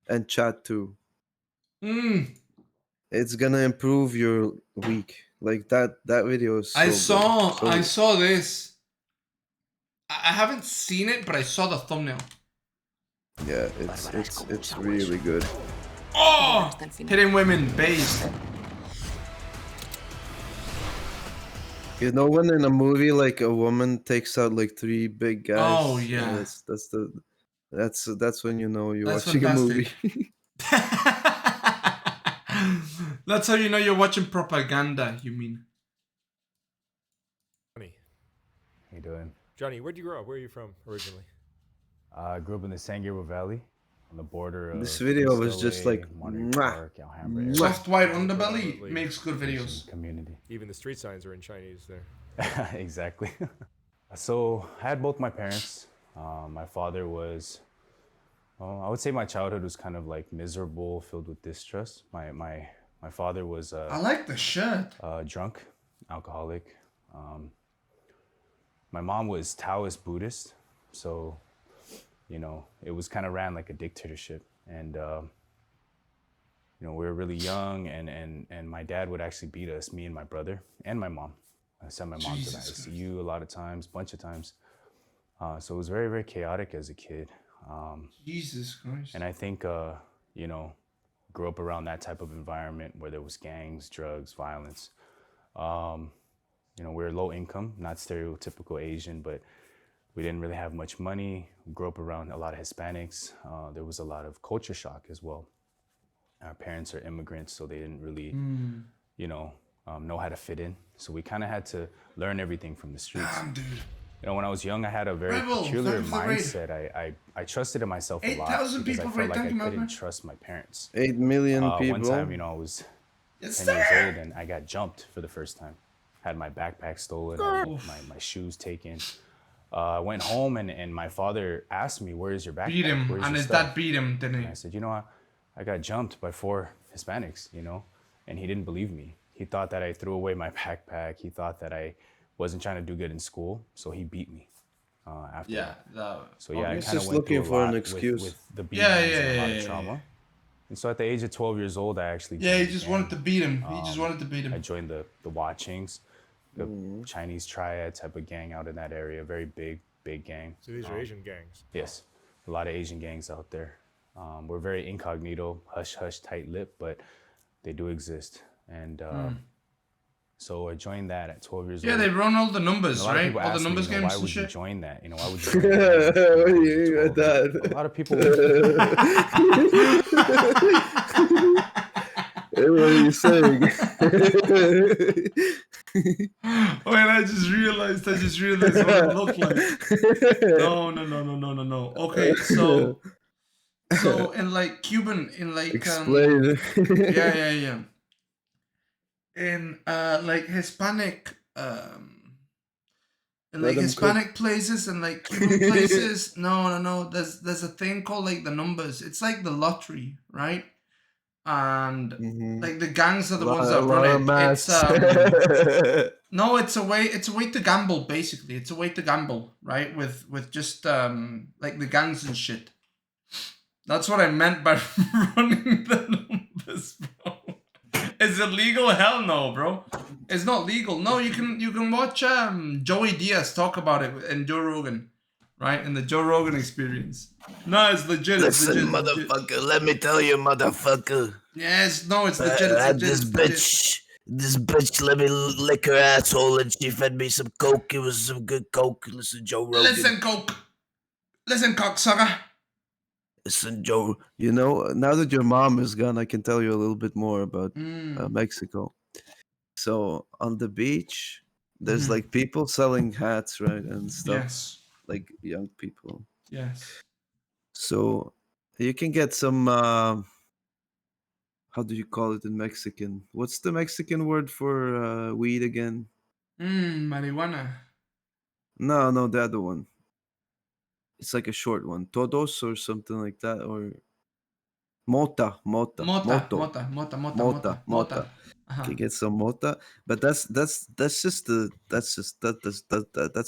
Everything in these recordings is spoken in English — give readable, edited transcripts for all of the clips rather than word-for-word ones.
and chat too. Mm. It's gonna improve your week. Like that video is I so good. saw So I saw this. I haven't seen it, but I saw the thumbnail. yeah, it's really good. Oh, hitting women based. You know when in a movie like a woman takes out like 3 big Oh guys, yeah, that's when you know you're that's watching a movie. fantastic. That's how you know you're watching propaganda. You mean? Johnny. How you doing? Johnny, where'd you grow up? Where are you from originally? I grew up in the San Gabriel Valley, on the border This of video East was just like LA, Monterey mwah, Park, Alhambra area. mwah. Soft white People underbelly predominantly makes good Asian videos. community. Even the street signs are in Chinese there. Exactly. So I had both my parents. My father was, I would say my childhood was kind of like miserable, filled with distrust. My father was I like the shirt. drunk, alcoholic. My mom was Taoist Buddhist, so you know it was kind of ran like a dictatorship, and you know we were really young, and my dad would actually beat us, me and my brother and my mom. I sent my mom to the Jesus ICU a lot of times, bunch of times. So it was very, very chaotic as a kid. Jesus Christ. And I think, you know, grew up around that type of environment where there was gangs, drugs, violence. You know, we were low income, not stereotypical Asian, but we didn't really have much money. We grew up around a lot of Hispanics. There was a lot of culture shock as well. Our parents are immigrants, so they didn't really, you know how to fit in. So we kind of had to learn everything from the streets. Damn, dude. You know, when I was young, I had a very Rebel, peculiar thank you for the raid. mindset. I trusted in myself a lot 8,000 because I people felt raid. like I Thank you, couldn't man. trust my parents. 8 million people. One time, you know, I was Yes, 10 years sir. old and I got jumped for the first time. Had my backpack stolen, had my shoes taken. I went home and my father asked me, "Where's your backpack? Beat him, Where's and your his stuff?" dad beat him, didn't And he? I said, "You know, I got jumped by 4 Hispanics, you know," and he didn't believe me. He thought that I threw away my backpack. He thought that I wasn't trying to do good in school, so he beat me after Yeah. that. So yeah, I He's kind of just went through looking a for an lot excuse. with the Yeah, beatings and a lot yeah, of yeah, trauma. yeah. And so at the age of 12 years old, I actually Yeah, he joined the just gang. wanted to beat him. He just wanted to beat I him. joined the Watchings, the Chinese triad type of gang out in that area. Very big gang. So these are Asian gangs. Yes, a lot of Asian gangs out there. We're very incognito, hush hush, tight lip, but they do exist. And so I joined that at 12 years Yeah, old. they run all the And numbers, a lot of right? people All the ask me, numbers you know, games why and would you shit. join that? You know, why would you join that? What do you mean by that? A lot of people. What are you saying? Wait, I just realized what it looked like. No. Okay, so in like Cuban, in like Explain. yeah. In like Hispanic in Let like him cook. Hispanic places and like Cuban places, no. There's a thing called like the numbers. It's like the lottery, right? And like the gangs are the ones that run lot of it. It's maths. no, it's a way to gamble, basically. It's a way to gamble, right? With just like the gangs and shit. That's what I meant by running the numbers, bro. Is it legal? Hell no, bro. It's not legal. No, you can watch Joey Diaz talk about it in Joe Rogan, right? In the Joe Rogan experience. No, it's legit. It's Listen, legit. Legit. motherfucker, let me tell you, motherfucker. Yes, no, it's legit. It's legit. This It's legit. this bitch let me lick her asshole and she fed me some coke. It was some good coke. Listen, Joe Rogan. Listen, coke. Listen, cocksucker. Listen, Joe. You know, now that your mom is gone, I can tell you a little bit more about Mexico. So on the beach, there's like people selling hats, right, and stuff. Yes. Like young people. Yes. So you can get some. How do you call it in Mexican? What's the Mexican word for weed again? Marijuana. No, the other one. It's like a short one, todos or something like that, or mota. Mota. You can get some mota, but that's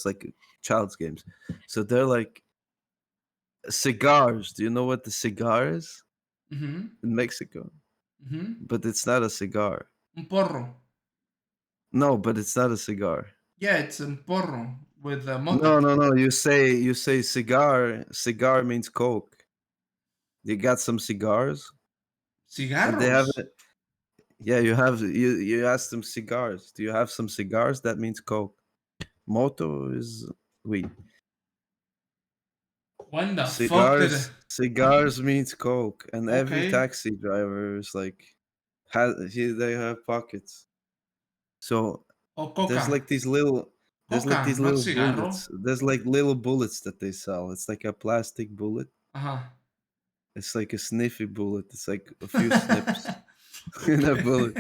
like child's games. So they're like cigars. Do you know what the cigar is? Mm-hmm. in Mexico, Mm-hmm. but it's not a cigar. Un porro. No, but it's not a cigar. Yeah, it's un porro with No, mota. no, no. You say cigar. Cigar means coke. You got some cigars, and they have Cigarros. it. Yeah, you asked them cigars. Do you have some cigars? That means coke. Moto is weed. When the fuck did it? Cigars means coke, and every Okay. taxi driver is like they have pockets. So Oh, there's coca. like these little there's like Coca, these not little cigarro. bullets. There's like little bullets that they sell. It's like a plastic bullet. Uh-huh. It's like a sniffy bullet. It's like a few snips in a bullet.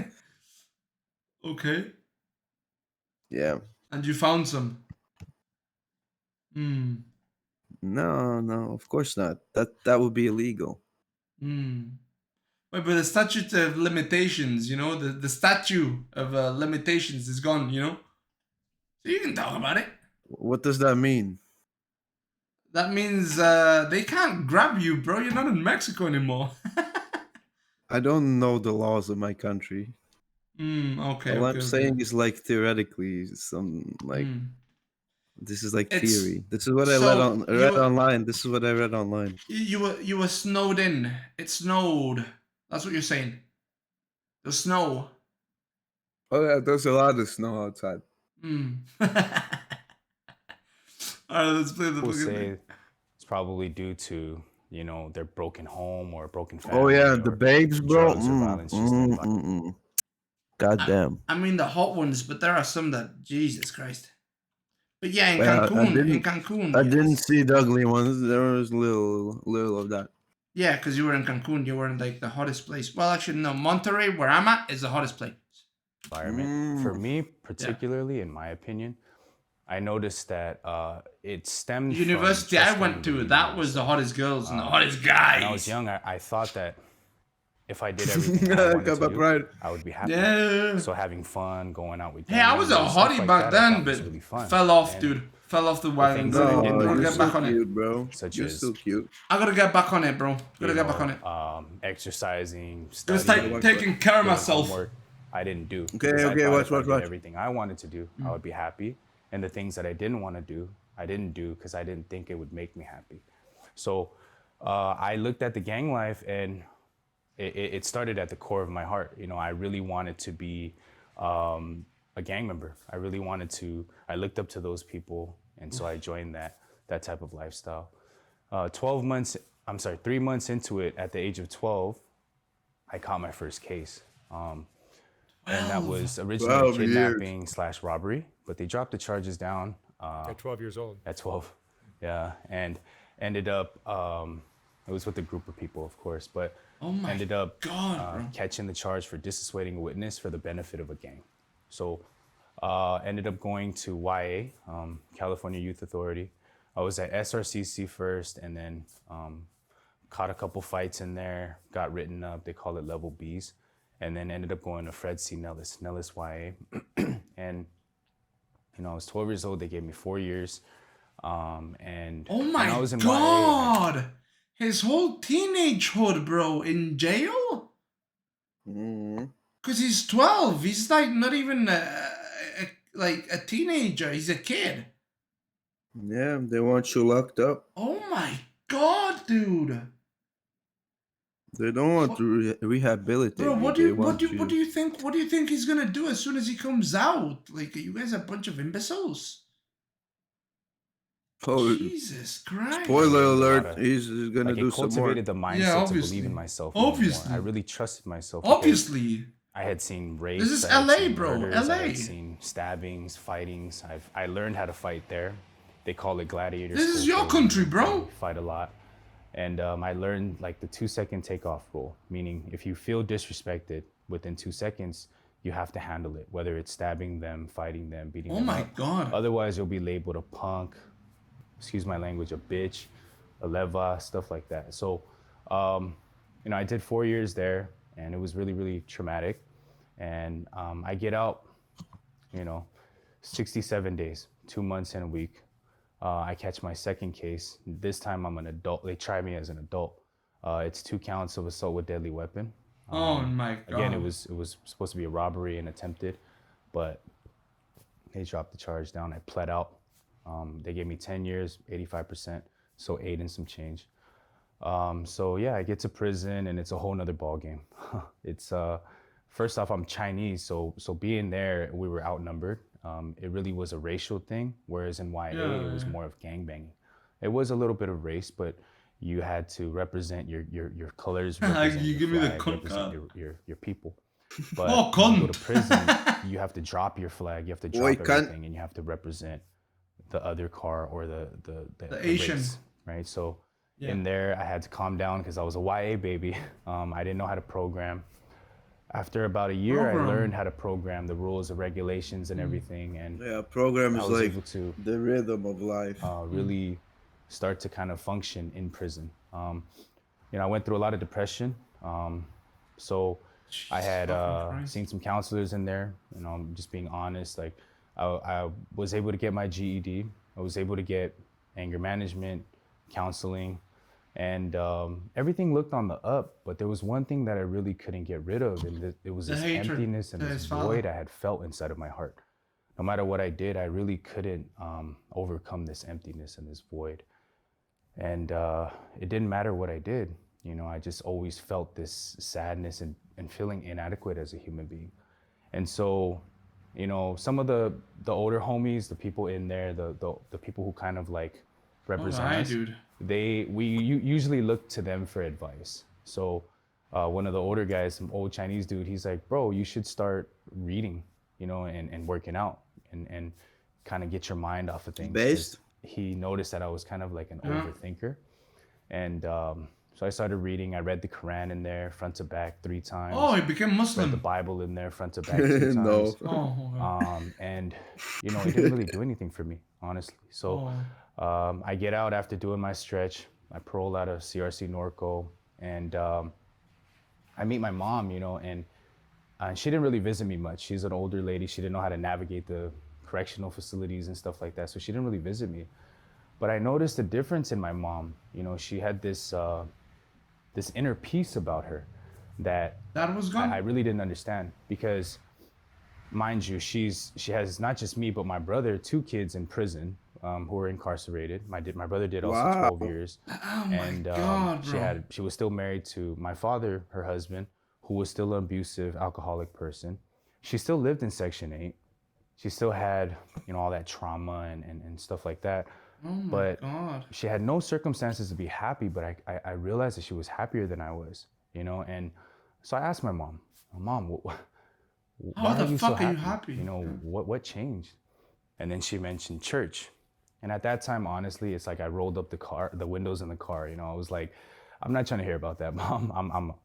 Okay. Yeah. And you found some. Hmm. No, no, of course not. That would be illegal. Hmm. Wait, but the statute of limitations, the statute of limitations is gone, So you can talk about it. What does that mean? That means they can't grab you, bro. You're not in Mexico anymore. I don't know the laws of my country. Okay, All okay, I'm okay. saying is like theoretically some like this is like It's theory. This is what I so read online. This is what I read online. you were snowed in. It snowed. That's what you're saying. The snow. Oh yeah, there's a lot of snow outside. Alright, let's play the People fucking say thing. it's probably due to, their broken home or broken Oh family yeah, the or babes, bro. drugs or violence just in the environment. God damn. I mean the hot ones, but there are some that Jesus Christ. But yeah, in Well, Cancun, I didn't yes. see the ugly ones. There was little of that. Yeah, because you were in Cancun, you were in like the hottest place. Well, actually, no, Monterrey, where I'm at, is the hottest place. Environment. For me, particularly, in my opinion, I noticed that it stemmed The from university I trusting went and to, believing that in was the yourself. hottest girls and the hottest guys. When I was young, I thought that if I did everything I wanted Got to my do, pride. I would be happy. Yeah. So having fun, going out with Hey, I was a gang members, stuff hottie like back that, I then, thought was but really fun. fell off, And dude. Fell off the the wagon. things that I No, didn't Gotta you're want to get still back on it. cute, bro. such You're as still cute. I gotta get back on it, bro. Gotta get back on it. exercising, Gotta studying, start taking care of doing myself. homework, I didn't do. Okay, Because I okay, thought watch, if I watch, did watch. everything I wanted to do, I would be happy. And the things that I didn't want to do, I didn't do because I didn't think it would make me happy. So I looked at the gang life, and it started at the core of my heart. I really wanted to be a gang member. I really wanted to. I looked up to those people, and so I joined that type of lifestyle. 3 months into it, at the age of 12, I caught my first case. And that was originally 12 years. kidnapping / robbery, but they dropped the charges down At 12 years old. at 12. Yeah, and ended up, it was with a group of people, of course, but Oh my ended up God, bro. catching the charge for dissuading a witness for the benefit of a gang. So ended up going to YA, California Youth Authority. I was at SRCC first, and then caught a couple fights in there, got written up. They call it level Bs. And then ended up going to Fred C. Nellis YA. And, I was 12 years old. They gave me 4 years. And Oh when my I was in God. His whole teenagehood, bro, in jail? Mhm. Because he's 12. He's like not even like a teenager. He's a kid. Yeah, they want you locked up. Oh my God, dude. They don't want to rehabilitate Bro, you. what do They you want think? What do you think he's gonna do as soon as he comes out? Like, you guys are a bunch of imbeciles. Oh, Jesus Christ. spoiler a lot alert! of- He's gonna like, do it some more. cultivated the mindset Yeah, to obviously. believe in myself more and more. Obviously. I really trusted myself. because Obviously. I had seen rapes. This is I had LA, seen bro, murders, I LA. had seen stabbings, fightings. I learned how to fight there. They call it gladiator This school is your for country, women. bro. They fight a lot. And I learned like the 2-second takeoff rule, meaning if you feel disrespected within 2 seconds, you have to handle it, whether it's stabbing them, fighting them, beating Oh them my up. God. Otherwise, you'll be labeled a punk, excuse my language, a bitch, a leva, stuff like that. So, I did 4 years there, and it was really, really traumatic. And I get out, 67 days, 2 months and a week. I catch my second case. This time I'm an adult. They try me as an adult. It's 2 counts of assault with deadly weapon. Oh my god. Again, it was supposed to be a robbery and attempted, but they dropped the charge down. I pled out. They gave me 10 years, 85%, so 8 and some change. So yeah, I get to prison and it's a whole nother ball game. It's first off, I'm Chinese, so being there, we were outnumbered. It really was a racial thing, whereas in YA it was more of gangbanging. It was a little bit of race, but you had to represent your colors. Represent You your give me the flag, cunt represent card. your people. But Oh, when you go cunt. to prison, you have to drop your flag, you have to drop Oi, cunt. everything, and you have to represent the other car or the Asian. race, right? So Yeah. in there, I had to calm down because I was a YA baby. I didn't know how to program. After about a year, I learned how to program the rules, the regulations, and everything. And Yeah, program I is was like able to the rhythm of life. really start to kind of function in prison. I went through a lot of depression. So I had fucking Christ. seen some counselors in there. I'm just being honest. Like I was able to get my GED. I was able to get anger management, counseling, and everything looked on the up. But there was one thing that I really couldn't get rid of, and it was The this hatred emptiness and to this his father. void I had felt inside of my heart. No matter what I did, I really couldn't overcome this emptiness and this void. And it didn't matter what I did. I just always felt this sadness and feeling inadequate as a human being. And so, some of the older homies, the people in there, the people who kind of like represent Alright, us, dude. we usually look to them for advice. So one of the older guys, some old Chinese dude, he's like, bro, you should start reading, and working out and kind of get your mind off of things. 'Cause Based? he noticed that I was kind of like an overthinker. And so I started reading. I read the Quran in there, front to back 3 times. Oh, he became Read the Muslim. Bible in there, front to back 2 times. No. Oh, okay. And it didn't really do anything for me, honestly. So Oh. I get out after doing my stretch. I parole out of CRC Norco, and I meet my mom, and she didn't really visit me much. She's an older lady. She didn't know how to navigate the correctional facilities and stuff like that, so she didn't really visit me. But I noticed a difference in my mom. She had this this inner peace about her that That was gone. I really didn't understand, because mind you, she has not just me but my brother, 2 kids in prison who were incarcerated. My brother did also Wow. 12 years. Oh my And god, bro. she was still married to my father, her husband, who was still an abusive alcoholic person. She still lived in Section 8. She still had, all that trauma and stuff like that. Oh my But god. she had no circumstances to be happy, but I realized that she was happier than I was, and so I asked my mom, why How are the you fuck so are you happy? happy? What changed? And then she mentioned church. And at that time, honestly, it's like I rolled up the windows in the car. I was like, I'm not trying to hear about that, Mom.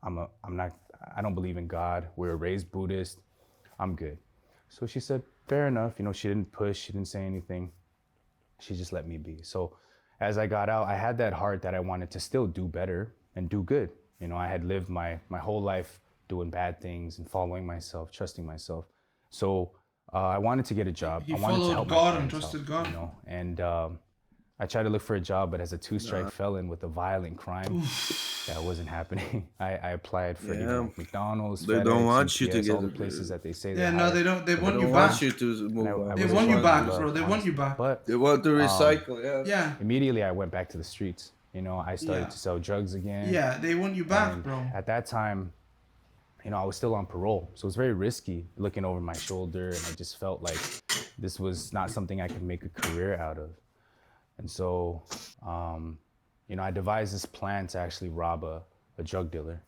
I'm not. I don't believe in God. We were raised Buddhist. I'm good. So she said, fair enough. She didn't push. She didn't say anything. She just let me be. So as I got out, I had that heart that I wanted to still do better and do good. I had lived my whole life doing bad things and following myself, trusting myself. So I wanted to get a job. He I wanted to followed help my God and parents trusted out, God. And I tried to look for a job, but as a 2-strike felon with a violent crime, that wasn't happening. I applied for Yeah. McDonald's, They FedEx, don't want you to UPS, all the get- places that they say Yeah, they no, hire. they don't. They want They you don't back. want you to move I on. They was want you falling in back, love, bro. They want you honestly. back. But They want to recycle, yeah. Yeah. immediately I went back to the streets. I started Yeah. to sell drugs again. Yeah, they want you back, And bro. at that time, I was still on parole. So it was very risky looking over my shoulder. And I just felt like this was not something I could make a career out of. And so, I devised this plan to actually rob a drug dealer,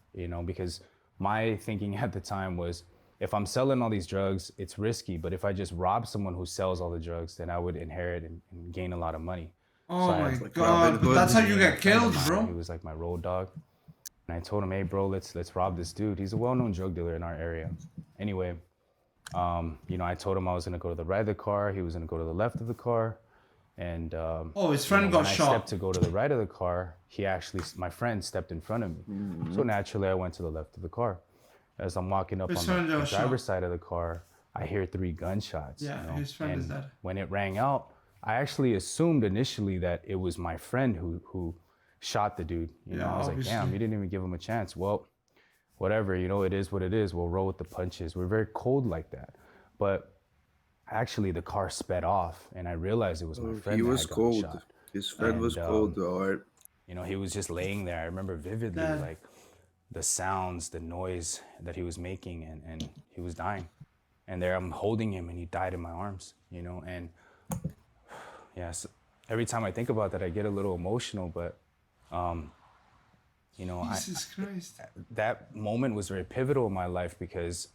because my thinking at the time was, if I'm selling all these drugs, it's risky. But if I just rob someone who sells all the drugs, then I would inherit and gain a lot of money. Oh So I my had like god, Robin but Hood. that's how you a get friend of killed, mine bro. He was like my road dog. And I told him, hey, bro, let's rob this dude. He's a well-known drug dealer in our area. Anyway, I told him I was going to go to the right of the car. He was going to go to the left of the car. And Oh, his friend got when I shot. stepped to go to the right of the car, my friend stepped in front of me. So naturally, I went to the left of the car. As I'm walking up His on friend the got shot. driver's side of the car, I hear 3 gunshots. Yeah, his friend is And dead. when it rang out, I actually assumed initially that it was my friend who shot the dude. You know, Yeah, I was obviously. like, damn, you didn't even give him a chance. Well, whatever, you know, it is what it is. We'll roll with the punches. We're very cold like that. But actually, the car sped off, and I realized it was my He friend that was had gotten cold. shot. His friend was And, cold, alright. You know, he was just laying there. I remember vividly, Dad. like the sounds, the noise that he was making, and he was dying. And there I'm holding him, and he died in my arms, you know. And yes, every time I think about that, I get a little emotional. But you know, Jesus Christ. that moment was very pivotal in my life because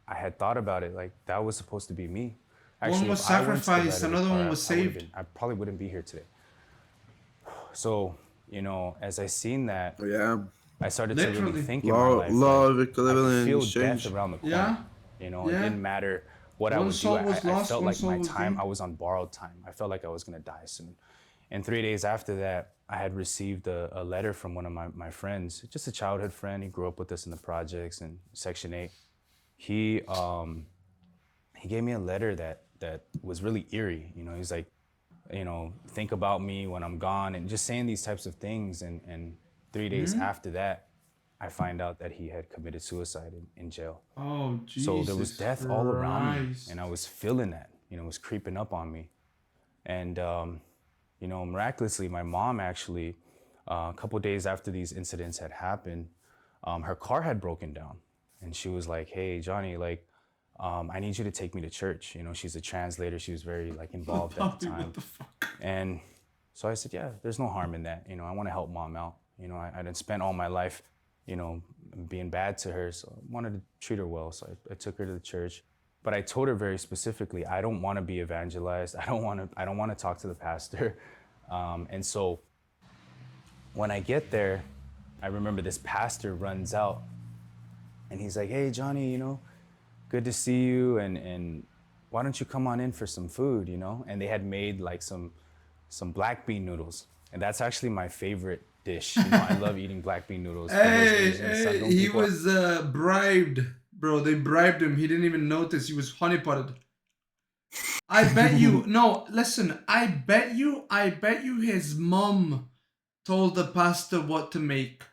I had thought about it like that was supposed to be me. One was if I went to the sacrificed, Red River another one Car, was I would've saved. been- I probably wouldn't be here today. So, you know, as I seen that, Yeah. I started to Literally. really think in my Law, life. law like, of I could equivalent feel exchange. death around the corner. Yeah. You know, Yeah. it didn't matter what I One would do. soul was I lost, felt one like soul my was time, gained. I was on borrowed time. I felt like I was going to die soon. And 3 days after that, I had received a letter from one of my friends, just a childhood friend. He grew up with us in the projects in Section 8. He gave me a letter that was really eerie. You know, he's like, you know, think about me when I'm gone, and just saying these types of things. And 3 days after that, I find out that he had committed suicide in jail. Oh, Jesus. So there was death all around me, Christ. and I was feeling that. You know, it was creeping up on me. And you know, miraculously, my mom actually, a couple days after these incidents had happened, her car had broken down, and she was like, "Hey, Johnny, like, I need you to take me to church." You know, she's a translator. She was very like involved at the time. What the fuck? And so I said, "Yeah, there's no harm in that. You know, I want to help mom out. You know, I didn't spend all my life, you know, being bad to her, so I wanted to treat her well. So I took her to the church." But I told her very specifically, I don't want to be evangelized. I don't want to talk to the pastor. And so when I get there, I remember this pastor runs out and he's like, "Hey, Johnny, you know, good to see you. And why don't you come on in for some food, you know?" And they had made like some black bean noodles. And that's actually my favorite dish. You know, I love eating black bean noodles. For those Asian Sundong He people, was bribed, bro. They bribed him. He didn't even notice. He was honeypotted. I bet you. No, listen. I bet you his mom told the pastor what to make.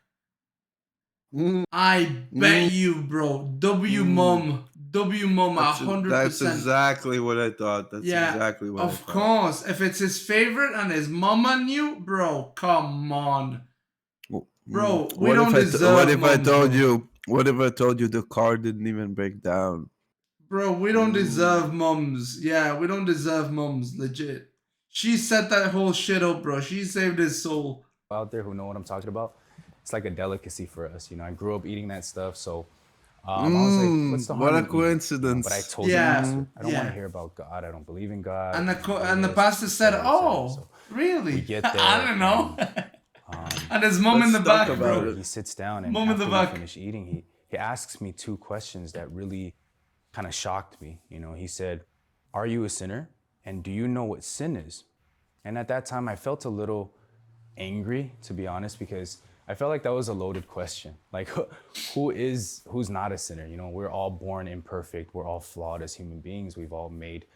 Mm, I bet you, bro. W mom, 100%. That's exactly what I thought. That's Yeah, exactly what I of thought. course. If it's his favorite and his mama knew, bro, come on. Bro, we What don't if deserve what if I mums, told bro. you? What if I told you the car didn't even break down? Bro, we don't deserve mums. Yeah, we don't deserve mums, legit. She set that whole shit up, bro. She saved his soul. out there who know what I'm talking about, it's like a delicacy for us. You know, I grew up eating that stuff, so I was like, "What's the harm What a in eating?" You know, coincidence. but I told Yeah, the pastor, "I don't want yeah. to hear about God. I don't believe in God." And the I don't do and the this, pastor said, et cetera, et cetera. "Oh, So really? we get there, I don't know." And his mom Let's in the talk back, about bro. it. he sits down, and Mom in the after back. we finish eating, he asks me two questions that really kind of shocked me. You know, he said, "Are you a sinner? And do you know what sin is?" And at that time, I felt a little angry, to be honest, because I felt like that was a loaded question. Like, who's not a sinner? You know, we're all born imperfect. We're all flawed as human beings. We've all made,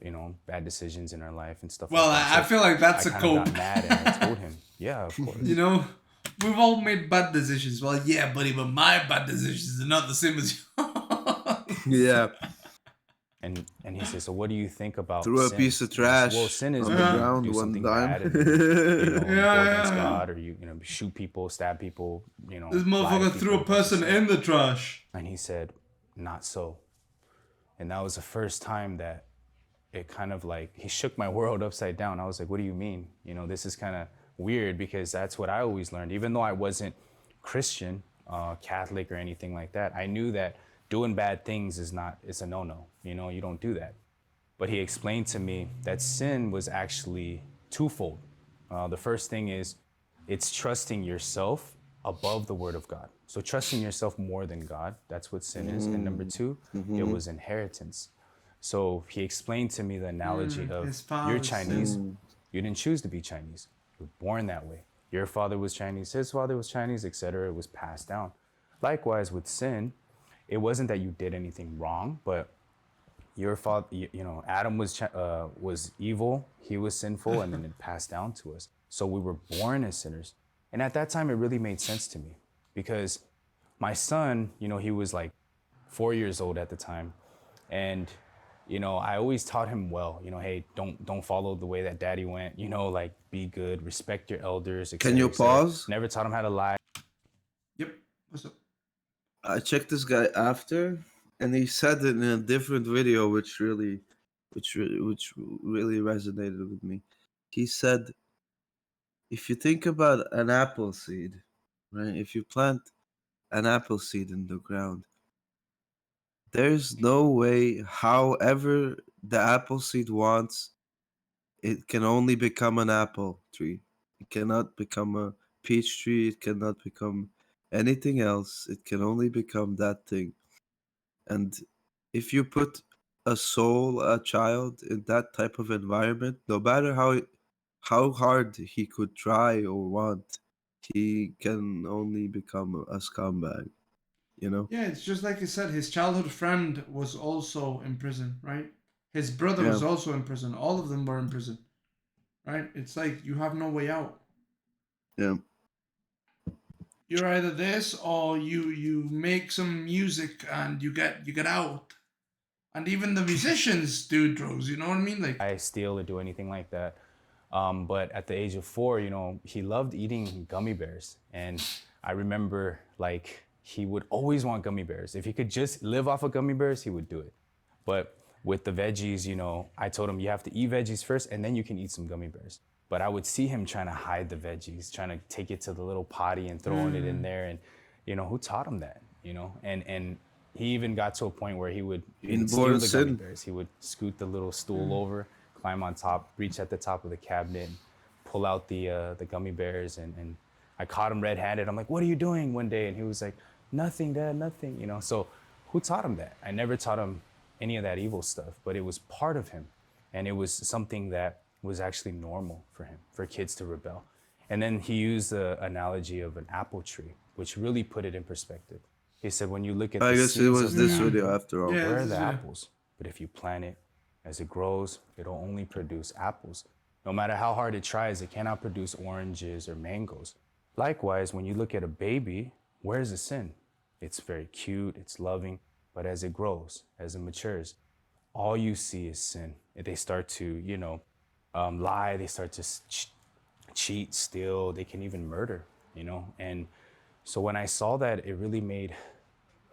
you know, bad decisions in our life and stuff Well, like that. I feel like that's a I kind cope. of got mad and I told him, "Yeah, of course." You know, we've all made bad decisions. Well, yeah, buddy, but my bad decisions are not the same as yours. Yeah, And he says, "So what do you think about threw a sin?" piece of And I said, trash "Well, sin is on when the you ground do one something time. bad and you know, go against yeah. God, or you know, shoot people, stab people, you know." This lie to motherfucker threw a people. person in the trash. And he said, "Not so." And that was the first time that it kind of like, he shook my world upside down. I was like, "What do you mean? You know, this is kind of weird," because that's what I always learned. Even though I wasn't Christian, Catholic or anything like that, I knew that doing bad things it's a no-no. You know, you don't do that. But he explained to me that sin was actually twofold. The first thing is it's trusting yourself above the word of God. So trusting yourself more than God, that's what sin is. And number two, it was inheritance. So he explained to me the analogy his of, you're father's Chinese, sin. you didn't choose to be Chinese. You were born that way. Your father was Chinese, his father was Chinese, etc. It was passed down. Likewise with sin, it wasn't that you did anything wrong, but your father, you know, Adam was evil, he was sinful, and then it passed down to us. So we were born as sinners. And at that time, it really made sense to me because my son, you know, he was like 4 years old at the time. And, you know, I always taught him well, you know, hey, don't follow the way that daddy went, you know, like be good, respect your elders, Can you etc. pause? Never taught him how to lie. Yep. What's up? I checked this guy after, and he said it in a different video, which really resonated with me. He said, if you think about an apple seed, right? If you plant an apple seed in the ground, there's no way, however the apple seed wants, it can only become an apple tree. It cannot become a peach tree. It cannot become anything else. It can only become that thing. And if you put a soul, a child, in that type of environment, no matter how hard he could try or want, he can only become a scumbag. You know? Yeah, it's just like I said, his childhood friend was also in prison, right? His brother Yeah. was also in prison. All of them were in prison, right? It's like you have no way out. Yeah. You're either this or you make some music and you get out. And even the musicians do drugs, you know what I mean? Like I steal or do anything like that. But at the age of 4, you know, he loved eating gummy bears. And I remember like he would always want gummy bears. If he could just live off of gummy bears, he would do it. But with the veggies, you know, I told him you have to eat veggies first and then you can eat some gummy bears. But I would see him trying to hide the veggies, trying to take it to the little potty and throwing it in there. And, you know, who taught him that, you know? And he even got to a point where he would steal Inborn the gummy sin. bears. He would scoot the little stool over, climb on top, reach at the top of the cabinet, and pull out the gummy bears. And I caught him red-handed. I'm like, what are you doing one day? And he was like, nothing, Dad, nothing, you know? So who taught him that? I never taught him any of that evil stuff, but it was part of him. And it was something that was actually normal for him, for kids to rebel. And then he used the analogy of an apple tree, which really put it in perspective. He said, when you look at I the guess it seeds was of the this apple, video after all. Yeah. where are this the is- apples? But if you plant it, as it grows, it'll only produce apples. No matter how hard it tries, it cannot produce oranges or mangoes. Likewise, when you look at a baby, where's the sin? It's very cute, it's loving, but as it grows, as it matures, all you see is sin. They start to, you know, lie, they start to cheat, steal, they can even murder, you know? And so when I saw that, it really made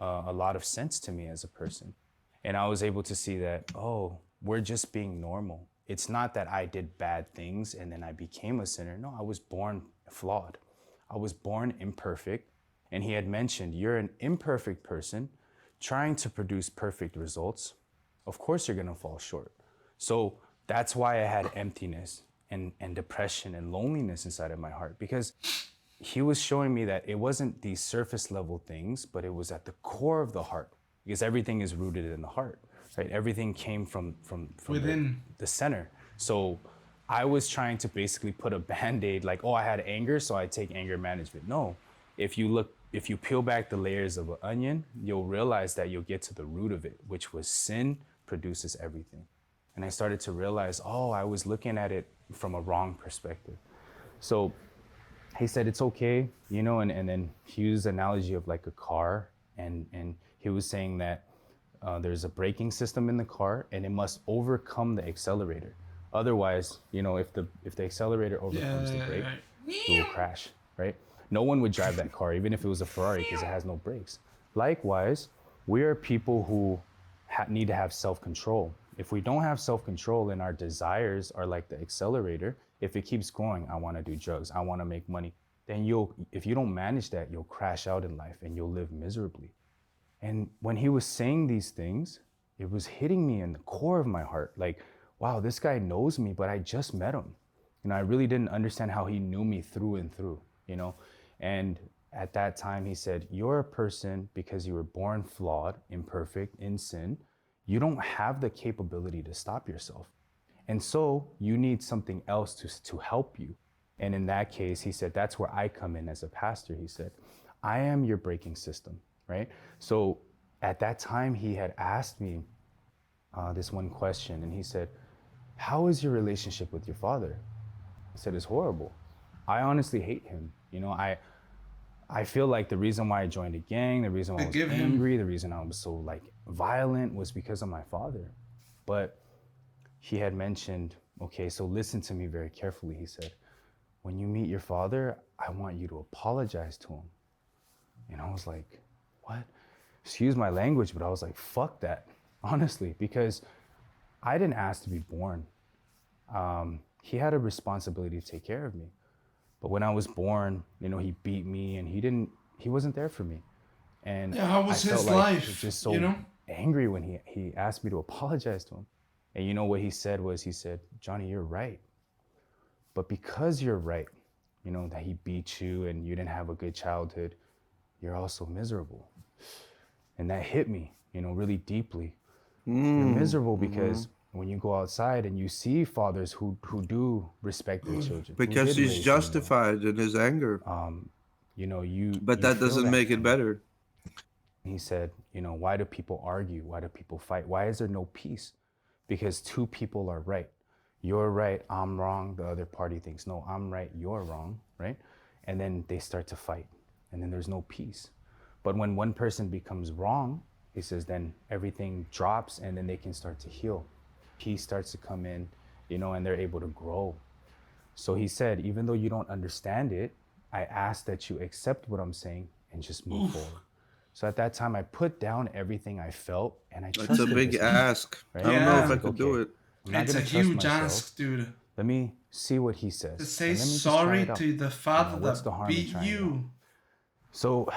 a lot of sense to me as a person. And I was able to see that, oh, we're just being normal. It's not that I did bad things and then I became a sinner. No, I was born flawed. I was born imperfect. And he had mentioned, you're an imperfect person trying to produce perfect results. Of course, you're going to fall short. So that's why I had emptiness and depression and loneliness inside of my heart, because he was showing me that it wasn't these surface level things, but it was at the core of the heart, because everything is rooted in the heart, right? Everything came from Within. the center. So I was trying to basically put a band-aid, like, oh, I had anger, so I take anger management. No, if you peel back the layers of an onion, you'll realize that you'll get to the root of it, which was sin produces everything. And I started to realize, oh, I was looking at it from a wrong perspective. So he said, it's okay, you know, and then he used the analogy of like a car, and he was saying that there's a braking system in the car and it must overcome the accelerator. Otherwise, you know, if the accelerator overcomes the brake, it will crash, right? No one would drive that car, even if it was a Ferrari, because it has no brakes. Likewise, we are people who need to have self-control. If we don't have self-control and our desires are like the accelerator, if it keeps going, I want to do drugs, I want to make money, then if you don't manage that, you'll crash out in life and you'll live miserably. And when he was saying these things, it was hitting me in the core of my heart. Like, wow, this guy knows me, but I just met him. You know, I really didn't understand how he knew me through and through, you know? And at that time, he said, you're a person, because you were born flawed, imperfect, in sin, you don't have the capability to stop yourself. And so you need something else to help you. And in that case, he said, that's where I come in as a pastor. He said, I am your braking system, right? So at that time, he had asked me this one question, and he said, how is your relationship with your father? I said, it's horrible. I honestly hate him. You know, I feel like the reason why I joined a gang, the reason why I was Forgive him. angry, the reason I was so like violent was because of my father. But he had mentioned, okay, so listen to me very carefully. He said, when you meet your father, I want you to apologize to him. And I was like, what? Excuse my language, but I was like, fuck that, honestly, because I didn't ask to be born. He had a responsibility to take care of me. But when I was born, you know, he beat me and he wasn't there for me. And Yeah, how was I felt his like life, he was just so you know? angry when he asked me to apologize to him. And you know what he said was, he said, Johnny, you're right. But because you're right, you know, that he beat you and you didn't have a good childhood, you're also miserable. And that hit me, you know, really deeply. You're miserable because when you go outside and you see fathers who do respect their children, who Because did he's raise them well, justified in his anger. you know, you But you that feel doesn't that make it pain. better. He said, you know, why do people argue? Why do people fight? Why is there no peace? Because two people are right. You're right, I'm wrong. The other party thinks, no, I'm right, you're wrong, right? And then they start to fight, and then there's no peace. But when one person becomes wrong, he says, then everything drops, and then they can start to heal. Peace starts to come in, you know, and they're able to grow. So he said, even though you don't understand it, I ask that you accept what I'm saying and just move forward. So at that time, I put down everything I felt, and I It's a trusted big this man, ask. right? I don't know Yeah. if I Like, could do okay, it. I'm not It's a gonna trust huge myself. ask, dude. Let me see what he says. To say and let me just try sorry it out. to the You father know, what's the that harm in beat trying it out? you. So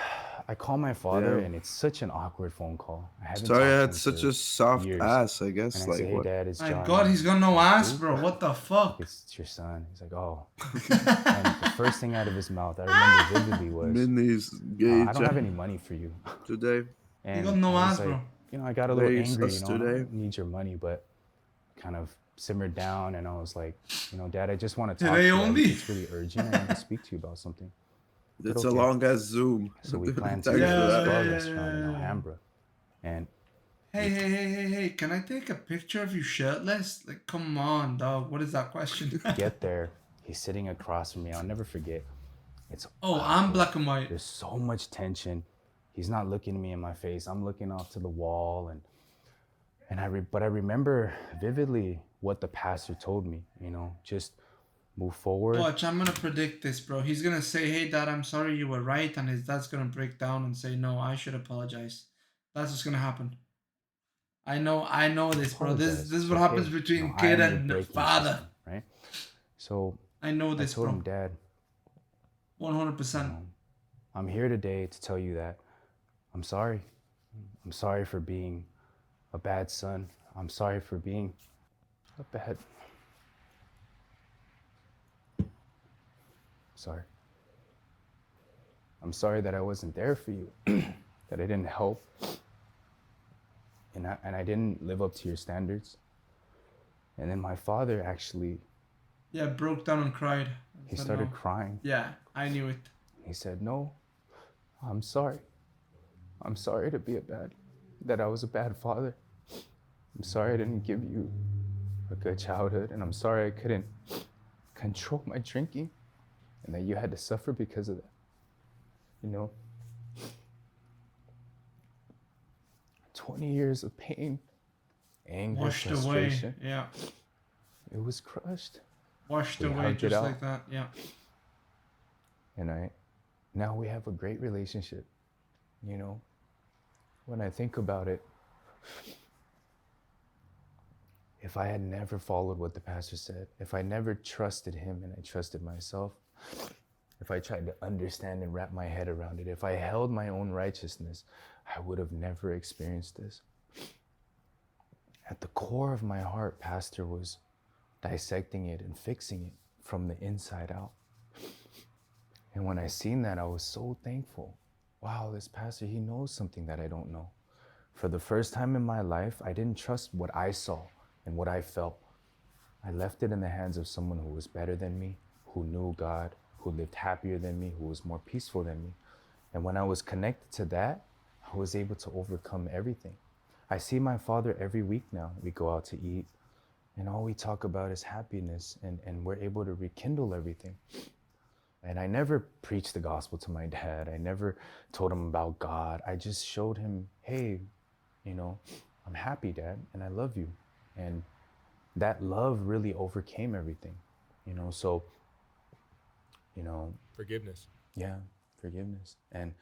I call my father, Yeah. and it's such an awkward phone call. I haven't Sorry, talked I to had him such for a soft years. ass, I And guess. I Like, say, hey, what? Dad, it's My Johnny. God, he's got no He's like, ass, "Who?" bro. What the Like, fuck? it's your son. He's like, oh. And the first thing out of his mouth, I remember vividly, was, Minnie's I gauge don't have any money for you. today. He got And no I ass, was bro. like, you know, I got a little Today's angry, us you know, I today. don't need your money, but kind of simmered down, and I was like, you know, Dad, I just want to talk Today to you. only? It's really urgent. I want to speak to you about something. It's a okay. long ass Zoom. So we planned to Thanks go for to this that. pub Yeah. restaurant in Alhambra. And Hey, can I take a picture of you shirtless? Like, come on, dog. What is that question? get there, he's sitting across from me. I'll never forget. It's Oh, I'm awkward. black and white. There's so much tension. He's not looking me in my face. I'm looking off to the wall, but I remember vividly what the pastor told me, you know, just move forward. Watch, I'm gonna predict this, bro. He's gonna say, hey, Dad, I'm sorry you were right. And his dad's gonna break down and say, no, I should apologize. That's what's gonna happen. I know this, bro. This Apologize. is It's what happens okay. between You know, I kid am your and braking father. system, right? So I know I this, told bro. him, Dad, 100%. I'm here today to tell you that I'm sorry. I'm sorry for being a bad son. I'm sorry for being a bad... Sorry. I'm sorry that I wasn't there for you, that I didn't help, and I didn't live up to your standards. And then my father actually, Yeah, broke down and cried. he Said started no. crying. Yeah, I knew it. He said, no, I'm sorry. I'm sorry that I was a bad father. I'm sorry I didn't give you a good childhood, and I'm sorry I couldn't control my drinking, and that you had to suffer because of that. You know, 20 years of pain, anger, Washed frustration. away. Yeah. It was crushed. Washed We away hugged it just out. like that. Yeah. And now we have a great relationship. You know, when I think about it, if I had never followed what the pastor said, if I never trusted him and I trusted myself, if I tried to understand and wrap my head around it, if I held my own righteousness, I would have never experienced this. At the core of my heart, Pastor was dissecting it and fixing it from the inside out. And when I seen that, I was so thankful. Wow, this pastor, he knows something that I don't know. For the first time in my life, I didn't trust what I saw and what I felt. I left it in the hands of someone who was better than me, who knew God, who lived happier than me, who was more peaceful than me. And when I was connected to that, I was able to overcome everything. I see my father every week now. We go out to eat, and all we talk about is happiness, and we're able to rekindle everything. And I never preached the gospel to my dad. I never told him about God. I just showed him, hey, you know, I'm happy, Dad, and I love you. And that love really overcame everything, you know. So, you know, Forgiveness. yeah, forgiveness. And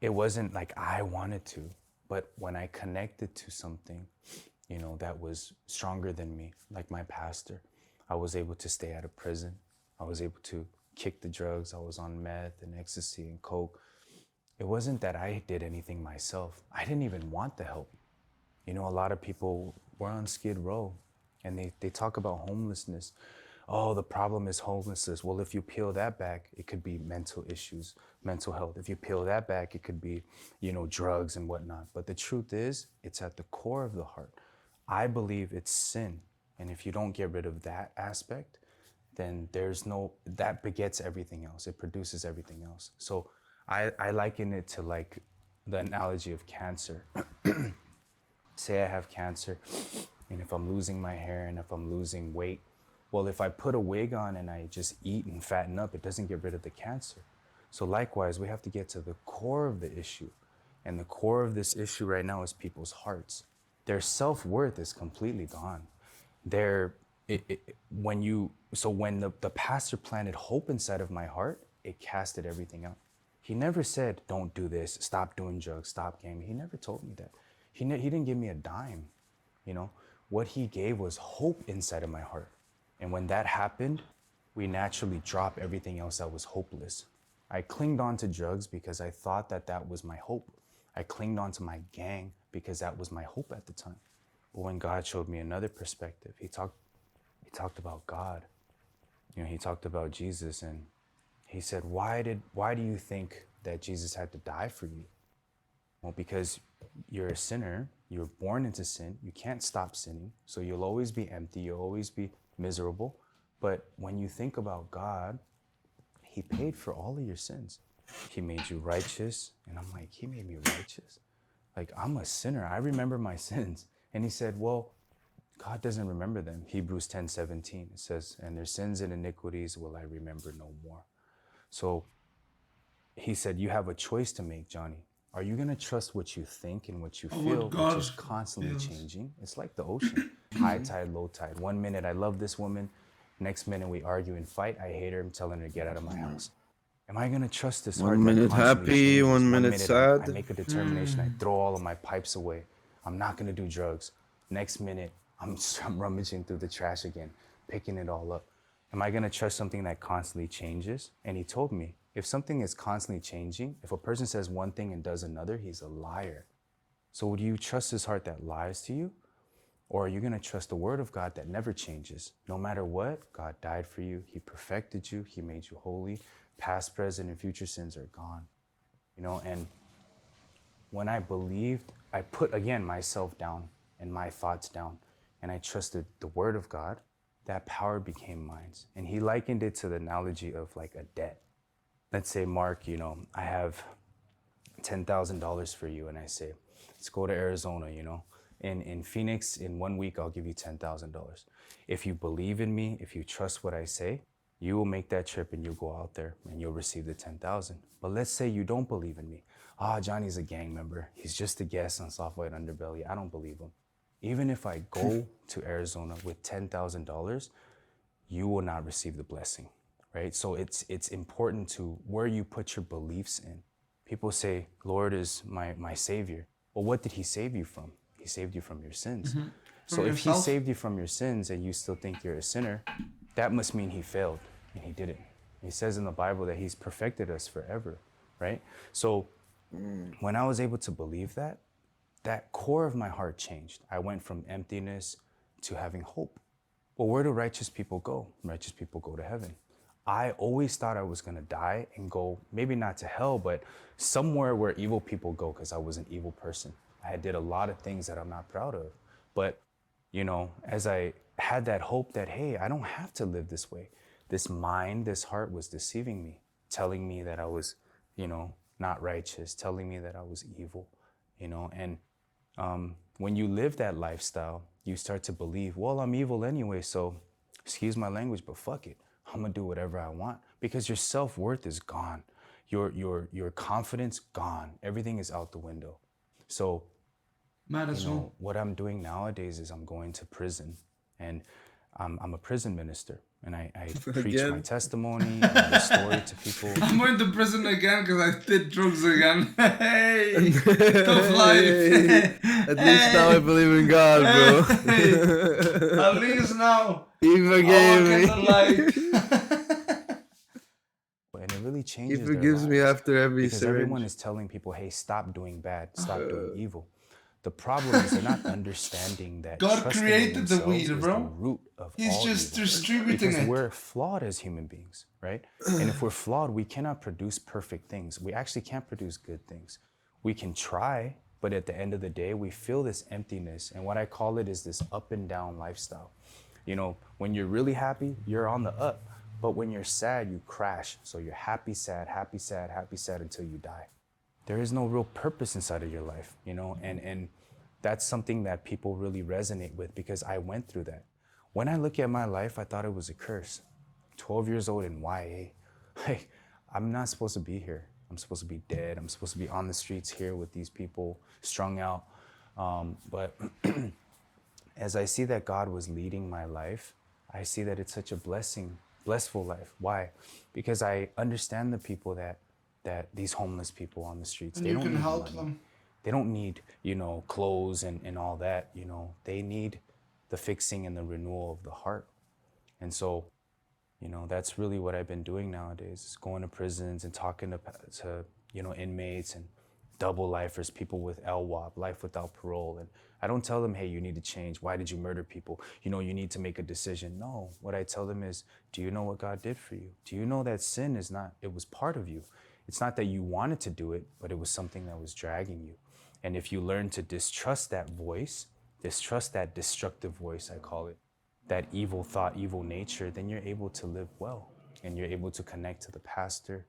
it wasn't like I wanted to, but when I connected to something, you know, that was stronger than me, like my pastor, I was able to stay out of prison. I was able to kick the drugs. I was on meth and ecstasy and coke. It wasn't that I did anything myself. I didn't even want the help. You know, a lot of people were on Skid Row and they talk about homelessness. Oh, the problem is homelessness. Well, if you peel that back, it could be mental issues, mental health. If you peel that back, it could be, you know, drugs and whatnot. But the truth is, it's at the core of the heart. I believe it's sin. And if you don't get rid of that aspect, then that begets everything else. It produces everything else. So I liken it to like the analogy of cancer. Say I have cancer, and if I'm losing my hair and if I'm losing weight, well, if I put a wig on and I just eat and fatten up, it doesn't get rid of the cancer. So likewise, we have to get to the core of the issue. And the core of this issue right now is people's hearts. Their self-worth is completely gone. When the pastor planted hope inside of my heart, it casted everything out. He never said, don't do this, stop doing drugs, stop gaming. He never told me that. He didn't give me a dime, you know. What he gave was hope inside of my heart. And when that happened, we naturally drop everything else that was hopeless. I clinged on to drugs because I thought that that was my hope. I clinged on to my gang because that was my hope at the time. But when God showed me another perspective, he talked about God. You know, he talked about Jesus, and he said, why do you think that Jesus had to die for you? Well, because you're a sinner, you're born into sin, you can't stop sinning, so you'll always be empty, you'll always be miserable. But when you think about God, he paid for all of your sins. He made you righteous. And I'm like, he made me righteous? Like, I'm a sinner. I remember my sins. And he said, well, God doesn't remember them. Hebrews 10:17, it says, and their sins and iniquities will I remember no more. So he said, you have a choice to make, Johnny. Are you going to trust what you think and what you feel, which is constantly changing? It's like the ocean, high tide, low tide. 1 minute, I love this woman. Next minute, we argue and fight. I hate her. I'm telling her to get out of my house. Am I going to trust this heart 1 that minute constantly happy, changes? 1 minute I sad. make a determination. I throw all of my pipes away. I'm not going to do drugs. Next minute, I'm rummaging through the trash again, picking it all up. Am I going to trust something that constantly changes? And he told me, if something is constantly changing, if a person says one thing and does another, he's a liar. So would you trust his heart that lies to you? Or are you going to trust the word of God that never changes? No matter what, God died for you. He perfected you. He made you holy. Past, present, and future sins are gone. You know, and when I believed, I put, again, myself down and my thoughts down, and I trusted the word of God, that power became mine. And he likened it to the analogy of like a debt. Let's say, Mark, you know, I have $10,000 for you, and I say, let's go to Arizona, you know. In Phoenix, in 1 week, I'll give you $10,000. If you believe in me, if you trust what I say, you will make that trip and you'll go out there and you'll receive the 10,000. But let's say you don't believe in me. Johnny's a gang member. He's just a guest on Soft White Underbelly. I don't believe him. Even if I go to Arizona with $10,000, you will not receive the blessing, right? So it's important to where you put your beliefs in. People say, Lord is my savior. Well, what did he save you from? He saved you from your sins. So if he saved you from your sins and you still think you're a sinner, that must mean he failed, and he didn't. He says in the Bible that he's perfected us forever, right? So when I was able to believe that, that core of my heart changed. I went from emptiness to having hope. Well, where do righteous people go? Righteous people go to heaven. I always thought I was gonna die and go, maybe not to hell, but somewhere where evil people go, because I was an evil person. I did a lot of things that I'm not proud of. But, you know, as I had that hope that, hey, I don't have to live this way. This mind, this heart was deceiving me, telling me that I was, you know, not righteous, telling me that I was evil, you know. And when you live that lifestyle, you start to believe, well, I'm evil anyway, so excuse my language, but fuck it. I'm gonna do whatever I want, because your self-worth is gone. Your confidence gone. Everything is out the window. So, Madison. what I'm doing nowadays is I'm going to prison, and I'm a prison minister, and I preach my Again? testimony and my story to people. I'm going to prison again because I did drugs again. Hey, tough life. At least now I believe in God, bro. At least now. He I forgave walk in me. the light. And it really He changes their forgives me lives, after every because everyone syringe. is telling people, hey, stop doing bad, stop doing evil. The problem is they're not understanding that God trusting in created the themselves weed, is bro. the root of He's all just evil. distributing Because it. we're flawed as human beings, right? And if we're flawed, we cannot produce perfect things. We actually can't produce good things. We can try, but at the end of the day, we feel this emptiness. And what I call it is this up and down lifestyle. When you're really happy, you're on the up. But when you're sad, you crash. So you're happy, sad, happy, sad, happy, sad until you die. There is no real purpose inside of your life, and that's something that people really resonate with, because I went through that. When I look at my life, I thought it was a curse. 12 years old in YA. I'm not supposed to be here. I'm supposed to be dead. I'm supposed to be on the streets here with these people strung out. But as I see that God was leading my life, I see that it's such a blissful life. Why? Because I understand the people that these homeless people on the streets, And they you don't can need help money. them. They don't need, clothes and all that, They need the fixing and the renewal of the heart. And so, that's really what I've been doing nowadays, is going to prisons and talking to inmates and double lifers, people with LWOP, life without parole. And I don't tell them, hey, you need to change. Why did you murder people? You need to make a decision. No, what I tell them is, do you know what God did for you? Do you know that sin it was part of you? It's not that you wanted to do it, but it was something that was dragging you. And if you learn to distrust that voice, distrust that destructive voice, I call it, that evil thought, evil nature, then you're able to live well. And you're able to connect to the pastor.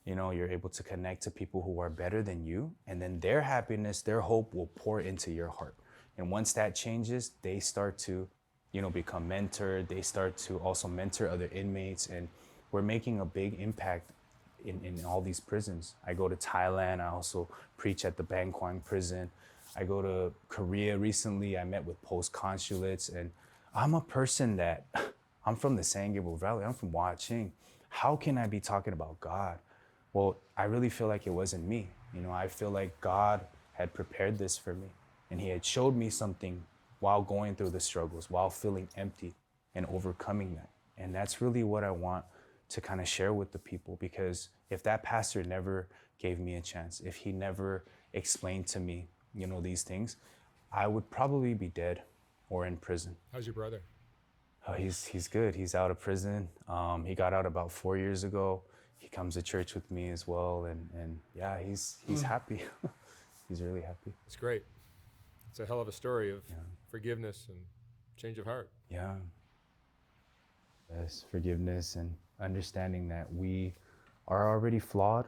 You're able to connect to people who are better than you. And then their happiness, their hope will pour into your heart. And once that changes, they start to, become mentored. They start to also mentor other inmates. And we're making a big impact in all these prisons. I go to Thailand. I also preach at the Bangkwang prison. I go to Korea recently. I met with post-consulates, and I'm a person that, I'm from the San Gabriel Valley. I'm from Huaching. How can I be talking about God? Well, I really feel like it wasn't me. I feel like God had prepared this for me, and he had showed me something while going through the struggles, while feeling empty and overcoming that. And that's really what I want to kind of share with the people, because if that pastor never gave me a chance, if he never explained to me, these things, I would probably be dead or in prison. How's your brother? He's good. He's out of prison. He got out about 4 years ago. He comes to church with me as well, and yeah, he's happy. He's really happy. It's great. It's a hell of a story of forgiveness and change of heart. Yeah. Yes, forgiveness and understanding that we are already flawed,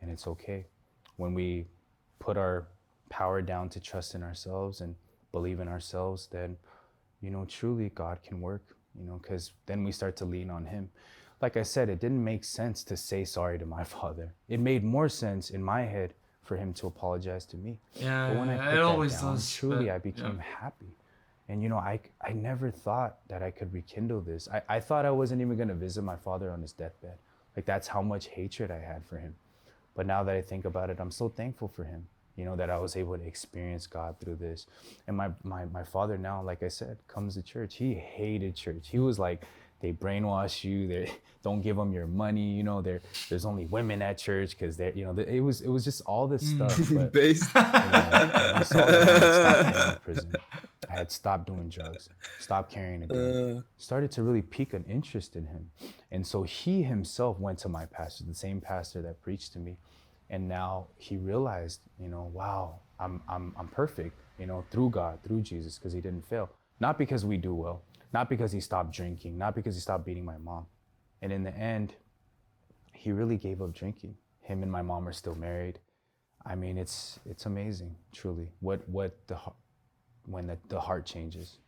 and it's okay. When we put our power down to trust in ourselves and believe in ourselves, then, truly God can work, because then we start to lean on him. Like I said, it didn't make sense to say sorry to my father. It made more sense in my head for him to apologize to me. Yeah, But when I put it that always down, does. truly, but, I became yeah. happy. And, I never thought that I could rekindle this. I thought I wasn't even going to visit my father on his deathbed. Like, that's how much hatred I had for him. But now that I think about it, I'm so thankful for him, that I was able to experience God through this. And my father now, like I said, comes to church. He hated church. He was like, they brainwash you. They don't give them your money. There's only women at church because it was just all this stuff. But Based. and we saw that I had stopped going to prison. I had stopped doing drugs, stopped carrying a gun, started to really pique an interest in him. And so he himself went to my pastor, the same pastor that preached to me. And now he realized, wow, I'm perfect, through God, through Jesus, because he didn't fail. Not because we do well, not because he stopped drinking, not because he stopped beating my mom. And in the end, he really gave up drinking. Him and my mom are still married. I mean, it's amazing, truly, when the heart changes.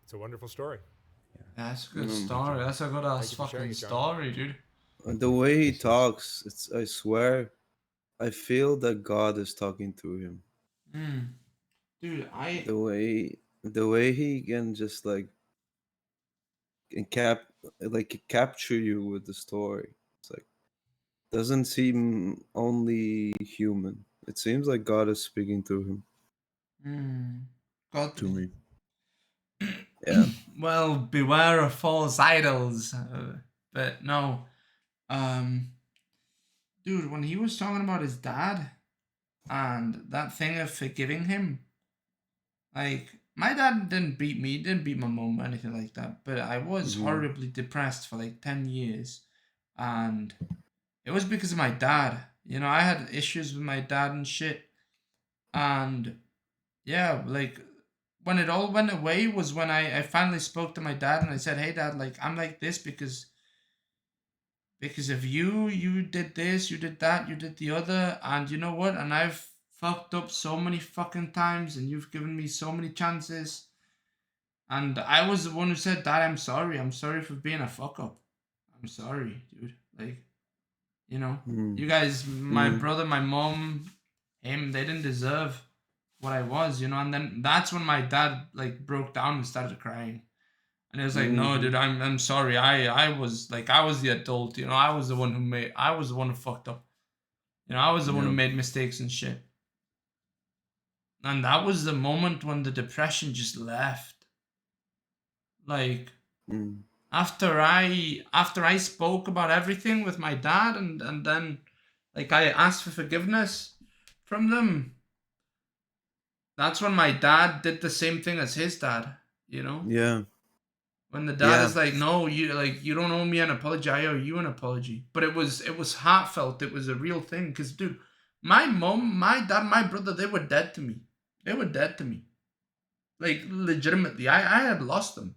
It's a wonderful story. That's a good Mm. story. That's a good ass Thank you for sharing fucking it, John. story, dude. And the way he talks, I swear, I feel that God is talking through him. Dude, The way he can just like capture you with the story. It's like doesn't seem only human. It seems like God is speaking through him God. to me. Yeah. Well, beware of false idols. But no, dude, when he was talking about his dad and that thing of forgiving him, like my dad didn't beat me, didn't beat my mom or anything like that. But I was Mhm. horribly depressed for like 10 years, and it was because of my dad. You know, I had issues with my dad and shit, and yeah, like when it all went away was when I finally spoke to my dad and I said, "Hey, Dad, like I'm like this because of you. You did this, you did that, you did the other, and you know what? And I've fucked up so many fucking times, and you've given me so many chances." And I was the one who said, "Dad, I'm sorry. I'm sorry for being a fuck up. I'm sorry, dude. Like, you know, Mm. you guys, my Mm. brother, my mom, him, they didn't deserve what I was, you know." And then that's when my dad like broke down and started crying. And it was like, "No, dude, Mhm. I'm sorry. I was like I was the adult, you know. I was the one who fucked up. You know, I was the one who Yeah. made mistakes and shit." And that was the moment when the depression just left. Like Mm. after I spoke about everything with my dad and then like I asked for forgiveness from them. That's when my dad did the same thing as his dad, you know? Yeah. When the dad Yeah. is like, "No, you don't owe me an apology. I owe you an apology." But it was heartfelt. It was a real thing. Cause dude, my mom, my dad, my brother, they were dead to me. They were dead to me. Like legitimately, I had lost them.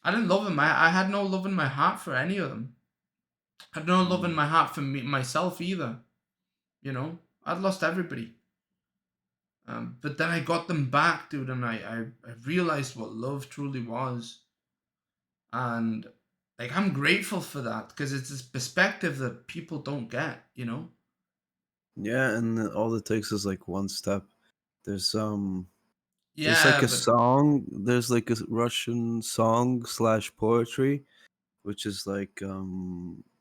I didn't love them. I had no love in my heart for any of them. I had no love in Mm. my heart for me myself either. You know, I'd lost everybody. But then I got them back, dude, and I realized what love truly was. And like I'm grateful for that because it's this perspective that people don't get, you know. Yeah, and all it takes is like one step. There's there's like Yeah, a but song. There's like a Russian song slash poetry, which is like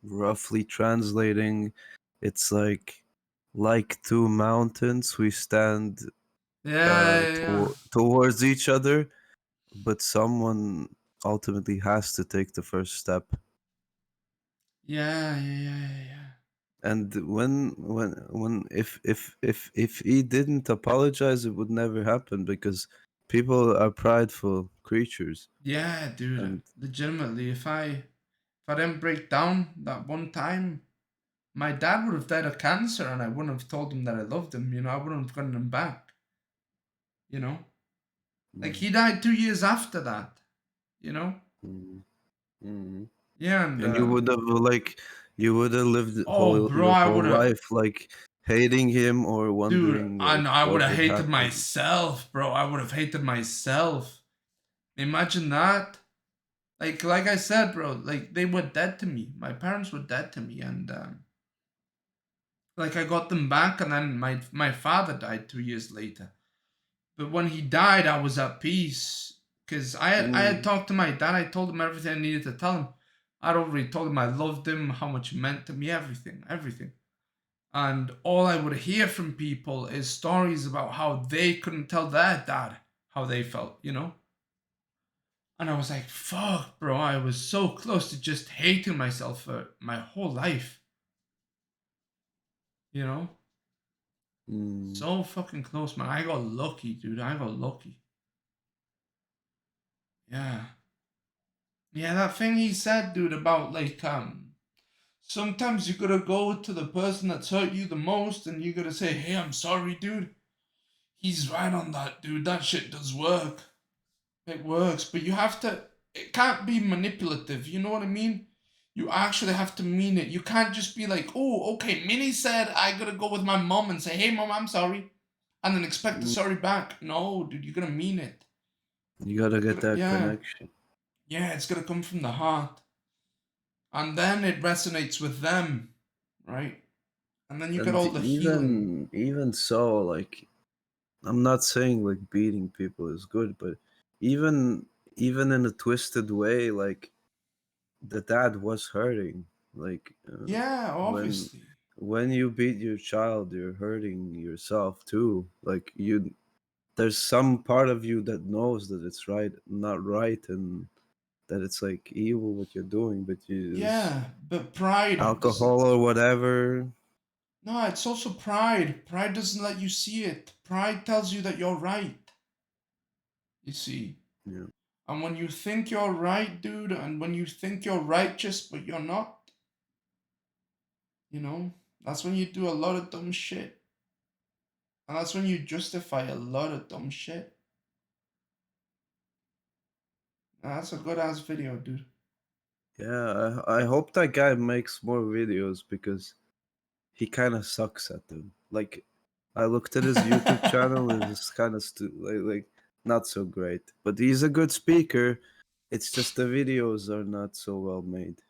roughly translating. It's like two mountains we stand yeah. towards each other, but someone ultimately has to take the first step. Yeah. And when if he didn't apologize, it would never happen because people are prideful creatures. Yeah, dude. And Legitimately, if I didn't break down that one time, my dad would have died of cancer, and I wouldn't have told him that I loved him. You know, I wouldn't have gotten him back. You know, like mm, he died 2 years after that. You know. mm, mm. Yeah, and And you would have lived oh, bro, your I whole would have. life like hating him or Dude, wondering I like know I would what have would hated happen. myself, bro. I would have hated myself. Imagine that. Like I said, bro. Like they were dead to me. My parents were dead to me, and like I got them back, and then my father died 2 years later. But when he died, I was at peace because I had Mm, talked to my dad. I told him everything I needed to tell him. I'd already told him I loved him, how much it meant to me, everything. And all I would hear from people is stories about how they couldn't tell their dad how they felt, you know? And I was like, fuck, bro, I was so close to just hating myself for my whole life, you know? mm, So fucking close, man. I got lucky, dude. I got lucky. Yeah. Yeah, that thing he said, dude, about like, sometimes you gotta go to the person that's hurt you the most and you gotta say, "Hey, I'm sorry, dude." He's right on that, dude. That shit does work. It works, but you have to. It can't be manipulative. You know what I mean? You actually have to mean it. You can't just be like, "Oh, okay." Minnie said I gotta go with my mom and say, "Hey, mom, I'm sorry," and then expect the mm. sorry back. No, dude, you're gonna mean it. You gotta get that Yeah, connection. Yeah, it's gonna come from the heart, and then it resonates with them, right? And then you get And all the healing. even so, like, I'm not saying like beating people is good, but even even in a twisted way, like the dad was hurting. Like Yeah, when obviously. you beat your child, you're hurting yourself too. Like there's some part of you that knows that it's right, not right, and that it's like evil what you're doing, but you use Yeah, but pride doesn't. alcohol or whatever. No, it's also pride. Pride doesn't let you see it. Pride tells you that you're right. You see. Yeah, And when you think you're right, dude, and when you think you're righteous but you're not, you know, that's when you do a lot of dumb shit. And that's when you justify a lot of dumb shit. Now, that's a good ass video, dude. yeah. I hope that guy makes more videos because he kind of sucks at them. Like, I looked at his YouTube channel and it's kind of like not so great. But he's a good speaker. It's just the videos are not so well made,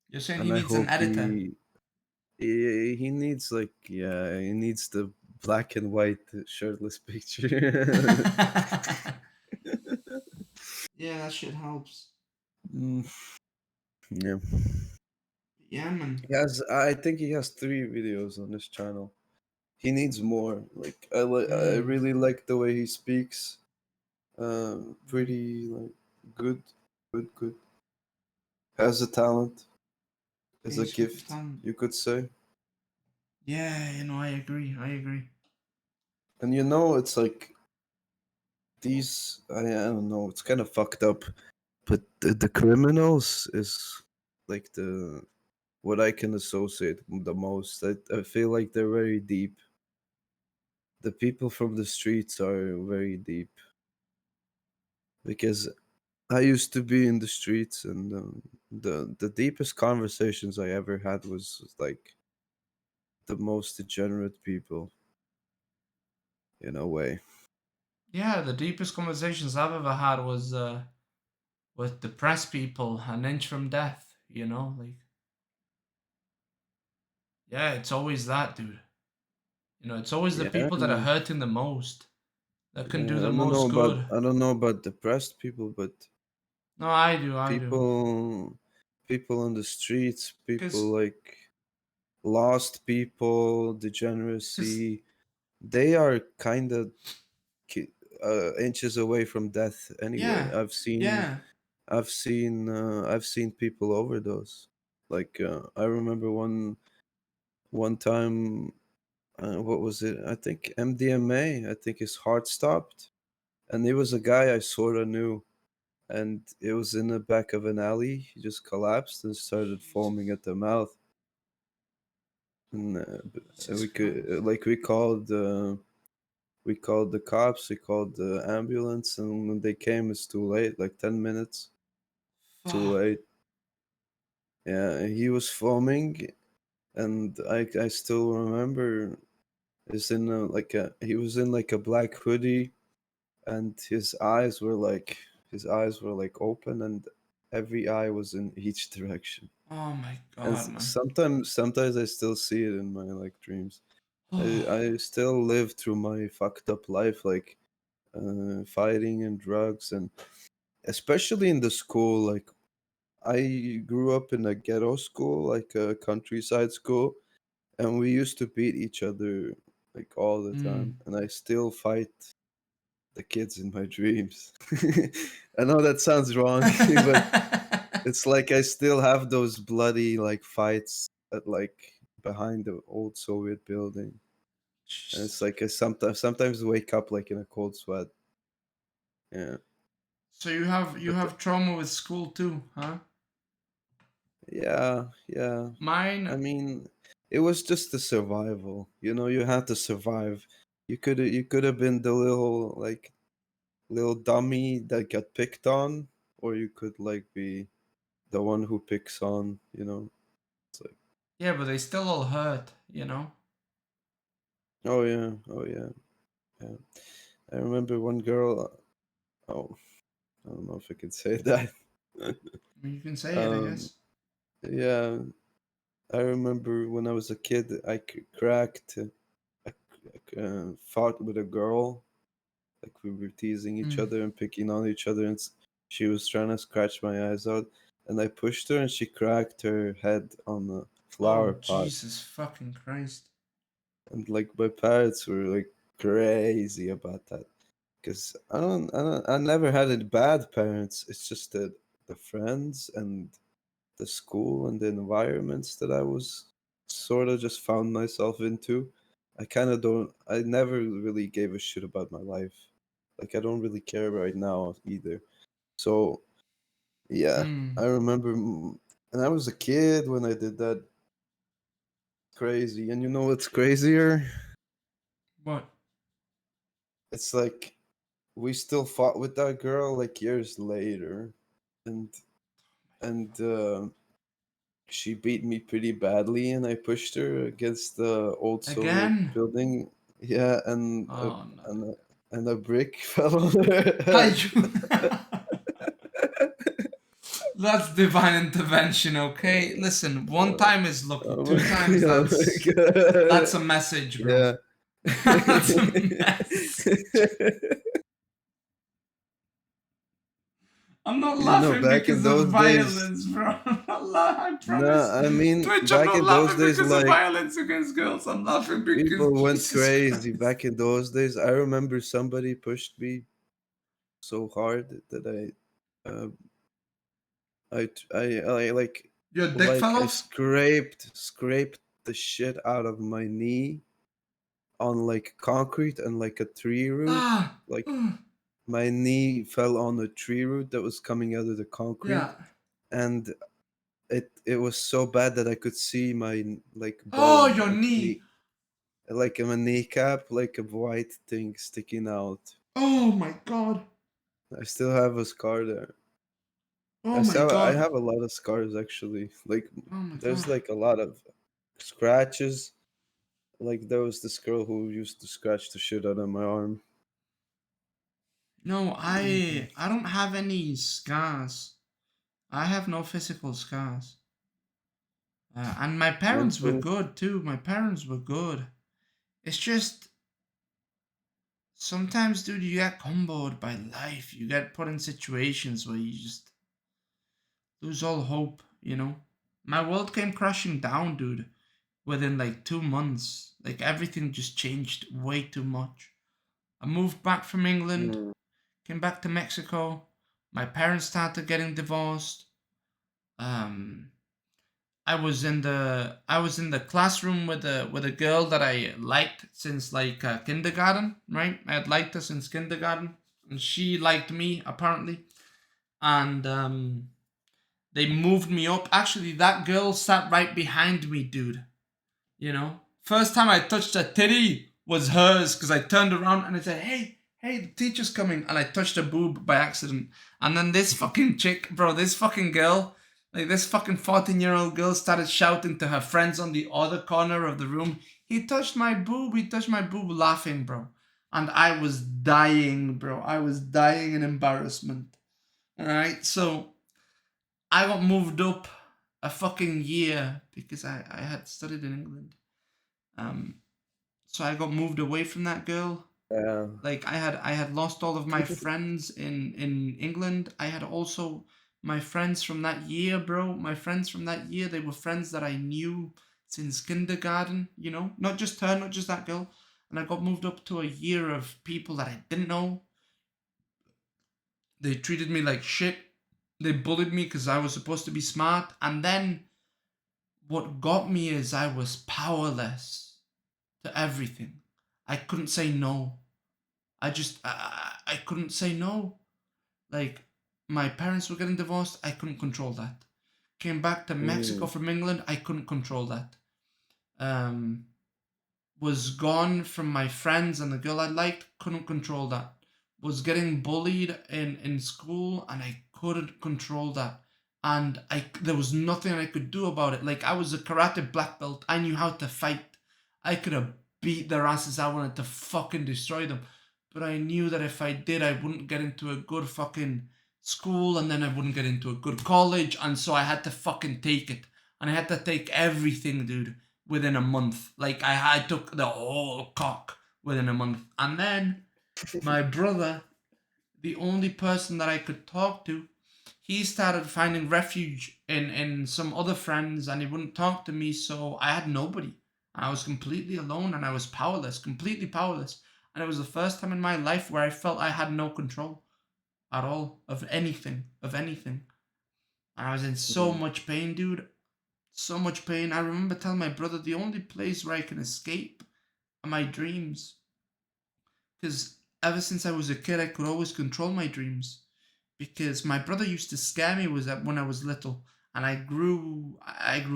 You're saying he and I needs an hope editor. he needs like he needs the black and white shirtless picture. Yeah, that shit helps. Mm, yeah, Yeah, man. he has. I think he has 3 videos on his channel. He needs more. Like I Mm. really like the way he speaks. Pretty like good, good. Has a talent, has a He's got the gift, talent. you could say. Yeah, I agree. I agree. And it's like these. I don't know. It's kind of fucked up, but the criminals is like the what I can associate the most. I feel like they're very deep. The people from the streets are very deep because I used to be in the streets, and the deepest conversations I ever had was like the most degenerate people in a way. Yeah, the deepest conversations I've ever had was with depressed people an inch from death, like yeah, it's always that, dude. It's always the Yeah, people that are hurting the most that can do yeah. the most good. I don't know about depressed people, but No, I do. people on the streets, people Cause, like lost people, cause, degeneracy, they are kind of inches away from death anyway. yeah, yeah. I've seen people overdose. Like I remember one time, what was it? I think MDMA. I think his heart stopped, and it was a guy I sort of knew, and it was in the back of an alley. He just collapsed and started foaming Jesus, at the mouth, and Jesus we could Christ. we called the cops. We called the ambulance, and when they came, it's too late. Like 10 minutes, too Fuck. late. Yeah, he was foaming, and I still remember. Is in like a he was in like a black hoodie, and his eyes were like open, and every eye was in each direction. Oh my And god, man. sometimes I still see it in my like dreams. I still live through my fucked up life, like fighting and drugs, and especially in the school. Like I grew up in a ghetto school, like a countryside school, and we used to beat each other like all the Mm. time, and I still fight the kids in my dreams. I know that sounds wrong, but it's like I still have those bloody like fights at like behind the old Soviet building. And it's Jesus. like I sometimes wake up like in a cold sweat. Yeah. So you have But trauma with school too, huh? yeah, yeah. I Mine, mean, it was just the survival. You had to survive. You could have been the little dummy that got picked on, or you could like be the one who picks on. It's like, yeah, but they still all hurt. oh yeah, oh yeah, yeah. I remember one girl. Oh, I don't know if I can say that. You can say it, I guess. Yeah, I remember when I was a kid, I cracked, fought with a girl. Like we were teasing each Mm. other and picking on each other, and she was trying to scratch my eyes out, and I pushed her, and she cracked her head on the flower Oh, pot. Jesus fucking Christ. And like my parents were like crazy about that, because I never had it bad parents. It's just that the friends and the school and the environments that I was sort of just found myself into. I never really gave a shit about my life. Like, I don't really care right now either. So, yeah, Mm. I remember, and I was a kid when I did that. Crazy. And you know what's crazier? What? It's like we still fought with that girl like years later, and and she beat me pretty badly, and I pushed her against the old Soviet Again? building. Yeah, Oh, no. and a brick fell on her Hi, head. you. That's divine intervention, okay? Listen, one time is lucky, Oh two my, times oh my that's a god. message, bro. Yeah. That's a message. I'm not You know, laughing back in because of those days, violence, bro. I'm not laughing, I no, promise. I mean, Twitch, I'm back not in those laughing days, because of like, violence against girls. I'm laughing because people went Jesus crazy. Christ. Back in those days, I remember somebody pushed me so hard that uh, I Your dick fell I off? scraped the shit out of my knee on like concrete and like a tree root. Ah, Like my knee fell on a tree root that was coming out of the concrete, yeah. and it was so bad that I could see my like Oh, bone, your knee. like a kneecap, like a white thing sticking out. Oh my god. I still have a scar there. Oh my I god. have a lot of scars actually. Like Oh my there's god. like a lot of scratches. Like there was this girl who used to scratch the shit out of my arm. No, I don't have any scars. I have no physical scars. And my parents were Mental. good too. My parents were good. It's just sometimes, dude, you get comboed by life. You get put in situations where you just lose all hope, you know? My world came crashing down, dude, within like 2 months. Like everything just changed way too much. I moved back from England, Mm. came back to Mexico. My parents started getting divorced. Um, I was in the classroom with a girl that I liked since like kindergarten, right? I had liked her since kindergarten, and she liked me apparently. And they moved me up. Actually, that girl sat right behind me, dude. You know, first time I touched a titty was hers because I turned around and I said, "Hey, hey, the teacher's coming," and I touched a boob by accident. And then this fucking chick, bro, this fucking girl, like this fucking 14-year-old girl, started shouting to her friends on the other corner of the room, "He touched my boob! He touched my boob!" Laughing, bro. And I was dying, bro. I was dying in embarrassment. All right, so I got moved up a fucking year because I had studied in England. Um, so I got moved away from that girl. Yeah. Like I had lost all of my friends in England. I had also my friends from that year, bro. My friends from that year, they were friends that I knew since kindergarten, you know? Not just her, not just that girl. And I got moved up to a year of people that I didn't know. They treated me like shit. They bullied me because I was supposed to be smart. And then what got me is I was powerless to everything. I couldn't say no. I couldn't say no. Like my parents were getting divorced, I couldn't control that. Came back to Mexico Mm. from England, I couldn't control that. Um, was gone from my friends and the girl I liked, couldn't control that. Was getting bullied in school and I couldn't control that. And there was nothing I could do about it. Like I was a karate black belt. I knew how to fight. I could have beat their asses. I wanted to fucking destroy them. But I knew that if I did, I wouldn't get into a good fucking school, and then I wouldn't get into a good college, and so I had to fucking take it. And I had to take everything, dude, within a month. Like, I took the whole cock within a month. And then my brother, the only person that I could talk to, he started finding refuge in some other friends, and he wouldn't talk to me, so I had nobody. I was completely alone, and I was powerless, completely powerless. And it was the first time in my life where I felt I had no control at all of anything, And I was in so much pain, dude. So much pain. I remember telling my brother the only place where I can escape are my dreams. Because ever since I was a kid, I could always control my dreams. Because my brother used to scare me when I was little, and I grew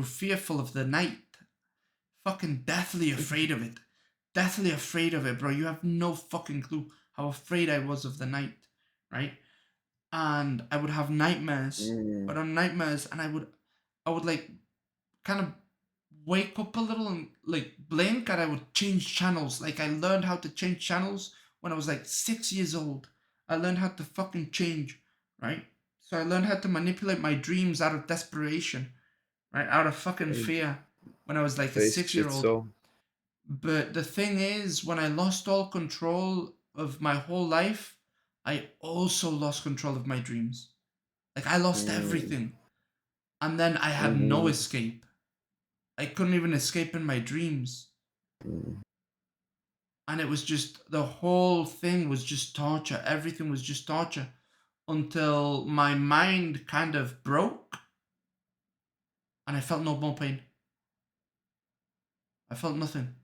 fearful of the night. Fucking deathly afraid of it. Deathly afraid of it, bro. You have no fucking clue how afraid I was of the night, right? And I would have nightmares, but on nightmares, and I would like kind of wake up a little and like blink, and I would change channels. Like, I learned how to change channels when I was like 6 years old. I learned how to fucking change, right? So I learned how to manipulate my dreams out of desperation, right? Out of fucking fear when I was like a Face 6-year-old. so. But the thing is, when I lost all control of my whole life, I also lost control of my dreams. Like, I lost everything. And then I had no escape. I couldn't even escape in my dreams. And it was just, the whole thing was just torture. Everything was just torture. Until my mind kind of broke. And I felt no more pain. I felt nothing.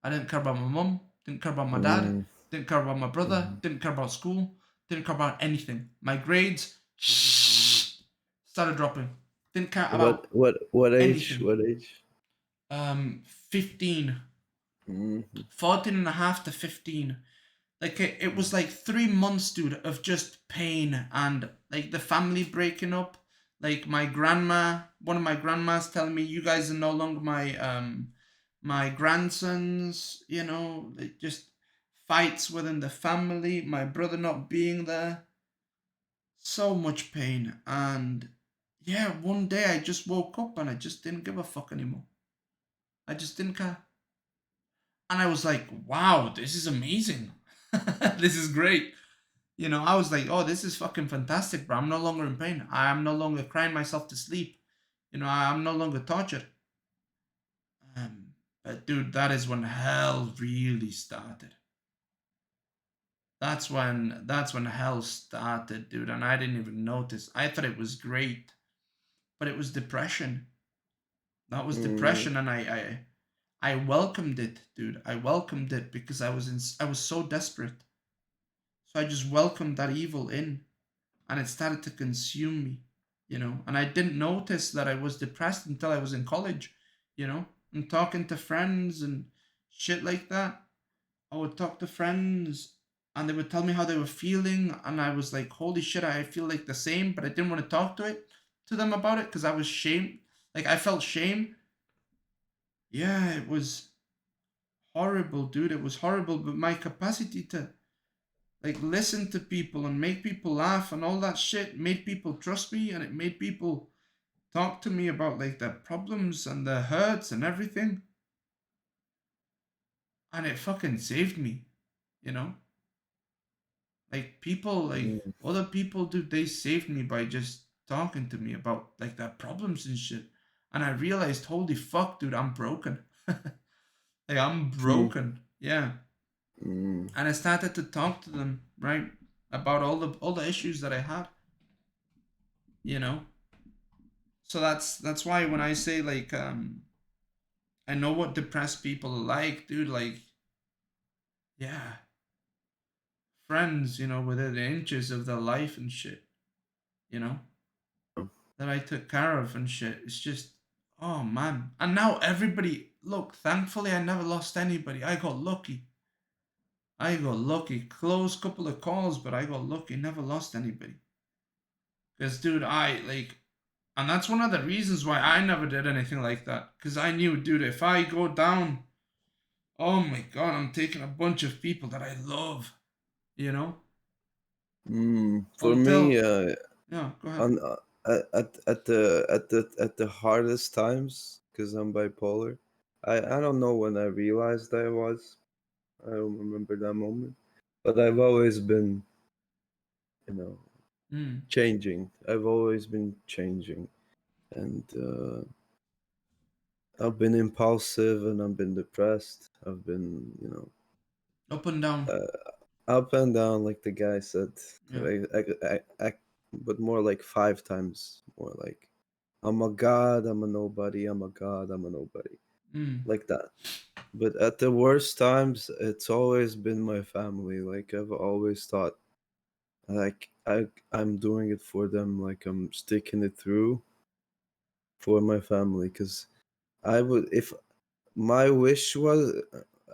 I didn't care about my mum. Didn't care about my dad. Didn't care about my brother. Didn't care about school. Didn't care about anything. My grades started dropping. Didn't care about What age? anything. What age? 15. 14 and a half to 15. Like, it was like 3 months, dude, of just pain, and like the family breaking up. Like, my grandma, one of my grandmas telling me, you guys are no longer my grandsons, like, just fights within the family, my brother not being there. So much pain. And yeah, one day I just woke up and I just didn't give a fuck anymore. I just didn't care. And I was like, wow, this is amazing. This is great. I was like, oh, this is fucking fantastic, bro. I'm no longer in pain. I am no longer crying myself to sleep. I'm no longer tortured. But dude, that is when hell really started. That's when hell started, dude, and I didn't even notice. I thought it was great, but it was depression. That was depression, and I welcomed it, dude. I welcomed it because I was so desperate. So I just welcomed that evil in, and it started to consume me, And I didn't notice that I was depressed until I was in college, and talking to friends and shit like that. I would talk to friends, and they would tell me how they were feeling, and I was like, holy shit, I feel like the same, but I didn't want to talk to them about it because I was shamed. Like, I felt shame. Yeah, it was horrible, dude. It was horrible, but my capacity to like listen to people and make people laugh and all that shit made people trust me, and it made people talk to me about like their problems and their hurts and everything. And it fucking saved me, Like, people, like other people, dude, they saved me by just talking to me about like their problems and shit. And I realized, holy fuck, dude, I'm broken. Like, I'm broken. Yeah. And I started to talk to them, right, about all the issues that I had. So that's why when I say like I know what depressed people are like, dude, like, yeah, friends, within inches of their life and shit, that I took care of and shit. It's just, oh man. And now everybody, look, thankfully I never lost anybody. I got lucky. Close couple of calls, but I got lucky. Never lost anybody. Because, dude, and that's one of the reasons why I never did anything like that. Because I knew, dude, if I go down, oh my God, I'm taking a bunch of people that I love, For Until me, yeah, go ahead. on at the hardest times, because I'm bipolar. I don't know when I realized I was. I don't remember that moment, but I've always been, you know, Mm. changing. I've always been changing, and I've been impulsive and I've been depressed. I've been, Up and down. up and down, like the guy said. Yeah. But more like 5 times more. Like I'm a god, I'm a nobody. I'm a god, I'm a nobody. Mm. Like that. But at the worst times, it's always been my family. Like I've always thought, like I'm doing it for them. Like I'm sticking it through for my family. Because I would, if my wish was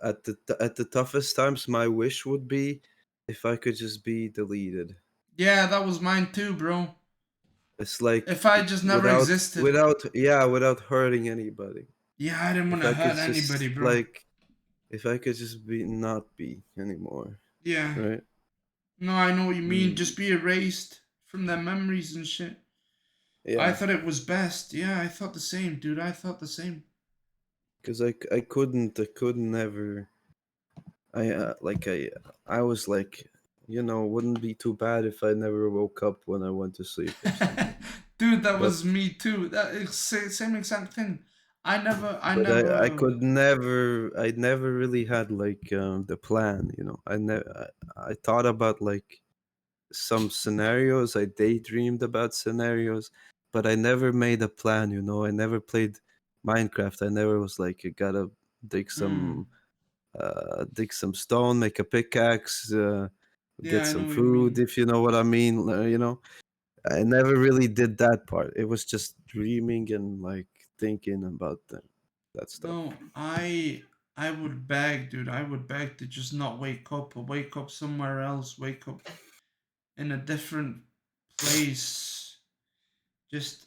at the toughest times, my wish would be if I could just be deleted. Yeah, that was mine too, bro. It's like If I just never existed. without hurting anybody. Yeah, I didn't want If to I could hurt anybody, just bro. like if I could just be not be anymore, Yeah. right? No, I know what you mean. Mm, Just be erased from their memories and shit. I yeah, thought it was best. Yeah, I thought the same, dude. I thought the same. because I couldn't ever I was like, wouldn't be too bad if I never woke up when I went to sleep or something. Dude, that But was me too. That is same exact thing. I but I never. could never I never really had like the plan, I thought about like some scenarios. I daydreamed about scenarios, but I never made a plan. I never played Minecraft. I never was like, you gotta dig Mm, some dig some stone, make a pickaxe, get yeah, I know some what you food, mean. if you know what I mean. I never really did that part. It was just dreaming and like thinking about that stuff. No, I would beg, dude. I would beg to just not wake up or wake up somewhere else. Wake up in a different place. Just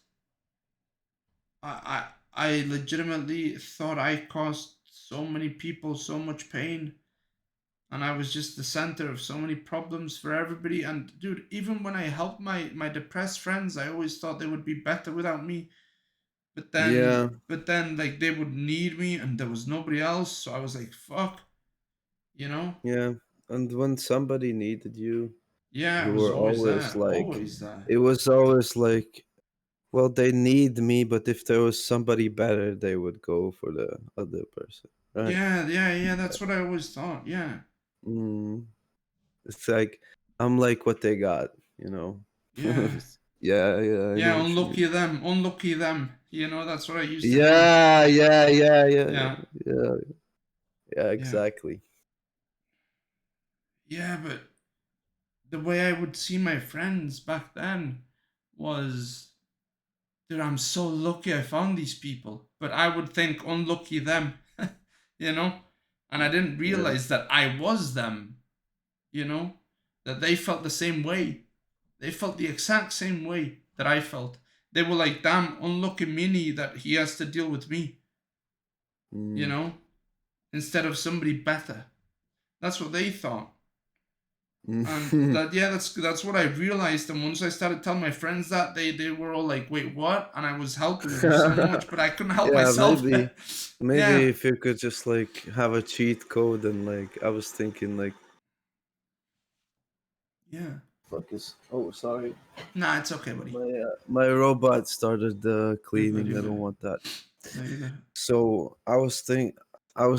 I legitimately thought I caused so many people so much pain, and I was just the center of so many problems for everybody. And dude, even when I helped my depressed friends, I always thought they would be better without me. Yeah, But then like they would need me, and there was nobody else. So I was like, fuck, you know? yeah. And when somebody needed you, Yeah, it you was were always always there, like, always there. it was always like, well, they need me, but if there was somebody better, they would go for the other person, right? Yeah, yeah, yeah. That's what I always thought. Yeah, Mm. It's like I'm like what they got, you know. yeah, Yeah, yeah, I know yeah. what you mean. Unlucky them, unlucky them. You know, that's what I used to mean. Yeah, yeah, yeah, yeah, Yeah, yeah, yeah, yeah, exactly. yeah. But the way I would see my friends back then was, dude, I'm so lucky I found these people. But I would think unlucky them, you know? And I didn't Yeah. realize that I was them, you know? That they felt the same way. They felt the exact same way that I felt. They were like, damn, unlucky Mini that he has to deal with me, you Mm. know? Instead of somebody better. That's what they thought. And that yeah, that's what I realized. And once I started telling my friends that, they were all like, "Wait, what?" And I was helping them so much, but I couldn't help Yeah, myself. maybe Yeah, if you could just like have a cheat code and like I was thinking like yeah. fuck is oh sorry. Nah, it's okay, buddy. My robot started You're good. cleaning. You're I don't good. want that. No, you're good. So I was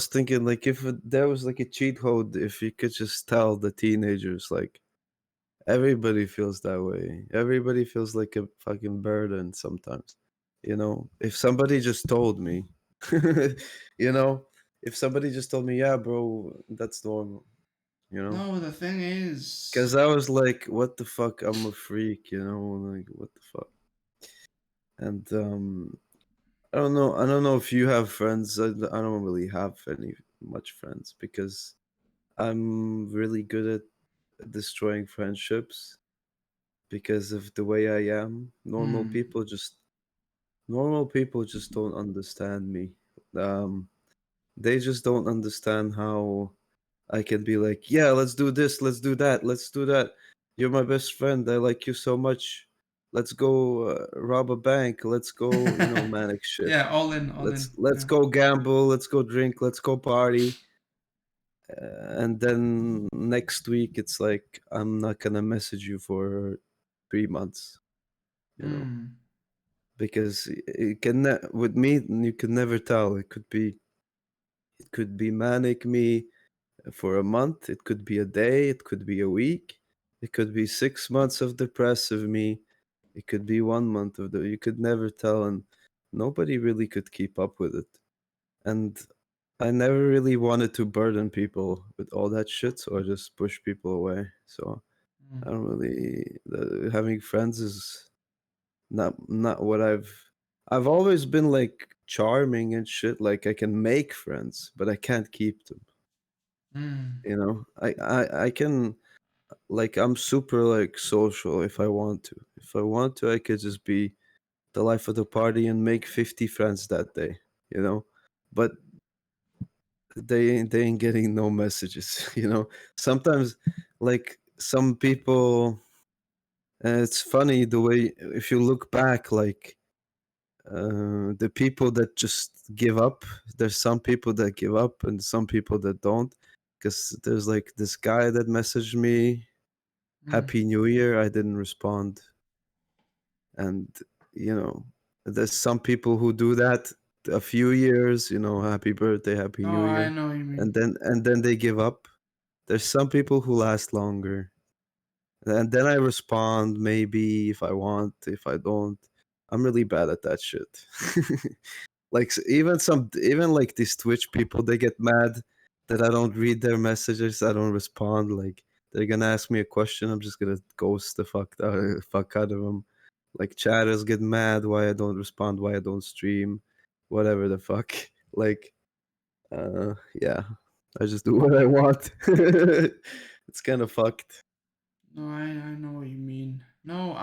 thinking like if there was like a cheat code, if you could just tell the teenagers like everybody feels that way. Everybody feels like a fucking burden sometimes. If somebody just told me, you know, if somebody just told me, yeah, bro, that's normal, you know. No, the thing Because is, I was like, what the fuck? I'm a freak, like what the fuck? And I don't know if you have friends. I don't really have any much friends because I'm really good at destroying friendships because of the way I am. Normal people just don't understand me. Um, they just don't understand how I can be like, yeah, let's do this, let's do that, let's do that, You're my best friend. I like you so much. Let's go rob a bank. Let's go, manic shit. Yeah, all in, all Let's in. let's Yeah. go gamble. Let's go drink. Let's go party. And then next week, it's like I'm not gonna message you for 3 months. Mm. Because with me you could never tell. It could be manic me for a month. It could be a day. It could be a week. It could be 6 months of depressive me. It could be 1 month of the. You could never tell, and nobody really could keep up with it. And I never really wanted to burden people with all that shit, so I just push people away. So I Mm. don't really having friends is not what I've always been like charming and shit. Like I can make friends, but I can't keep them. Mm. I can like I'm super like social if I want to. If I want to, I could just be the life of the party and make 50 friends that day. You know, but they ain't getting no messages. Sometimes like some people. It's funny the way if you look back, like the people that just give up. There's some people that give up and some people that don't. Because there's like this guy that messaged me Mm. Happy New Year. I didn't respond. And, you know, there's some people who do that a few years, happy birthday, Happy No, New I Year. know what you mean. And then they give up. There's some people who last longer. And then I respond maybe if I want, if I don't. I'm really bad at that shit. Like even like these Twitch people, they get mad that I don't read their messages, I don't respond. Like they're gonna ask me a question, I'm just gonna ghost the fuck out of them. Like chatters get mad why I don't respond, why I don't stream, whatever the fuck. Like yeah, I just do what I want. It's kind of fucked. No, I know what you mean. No,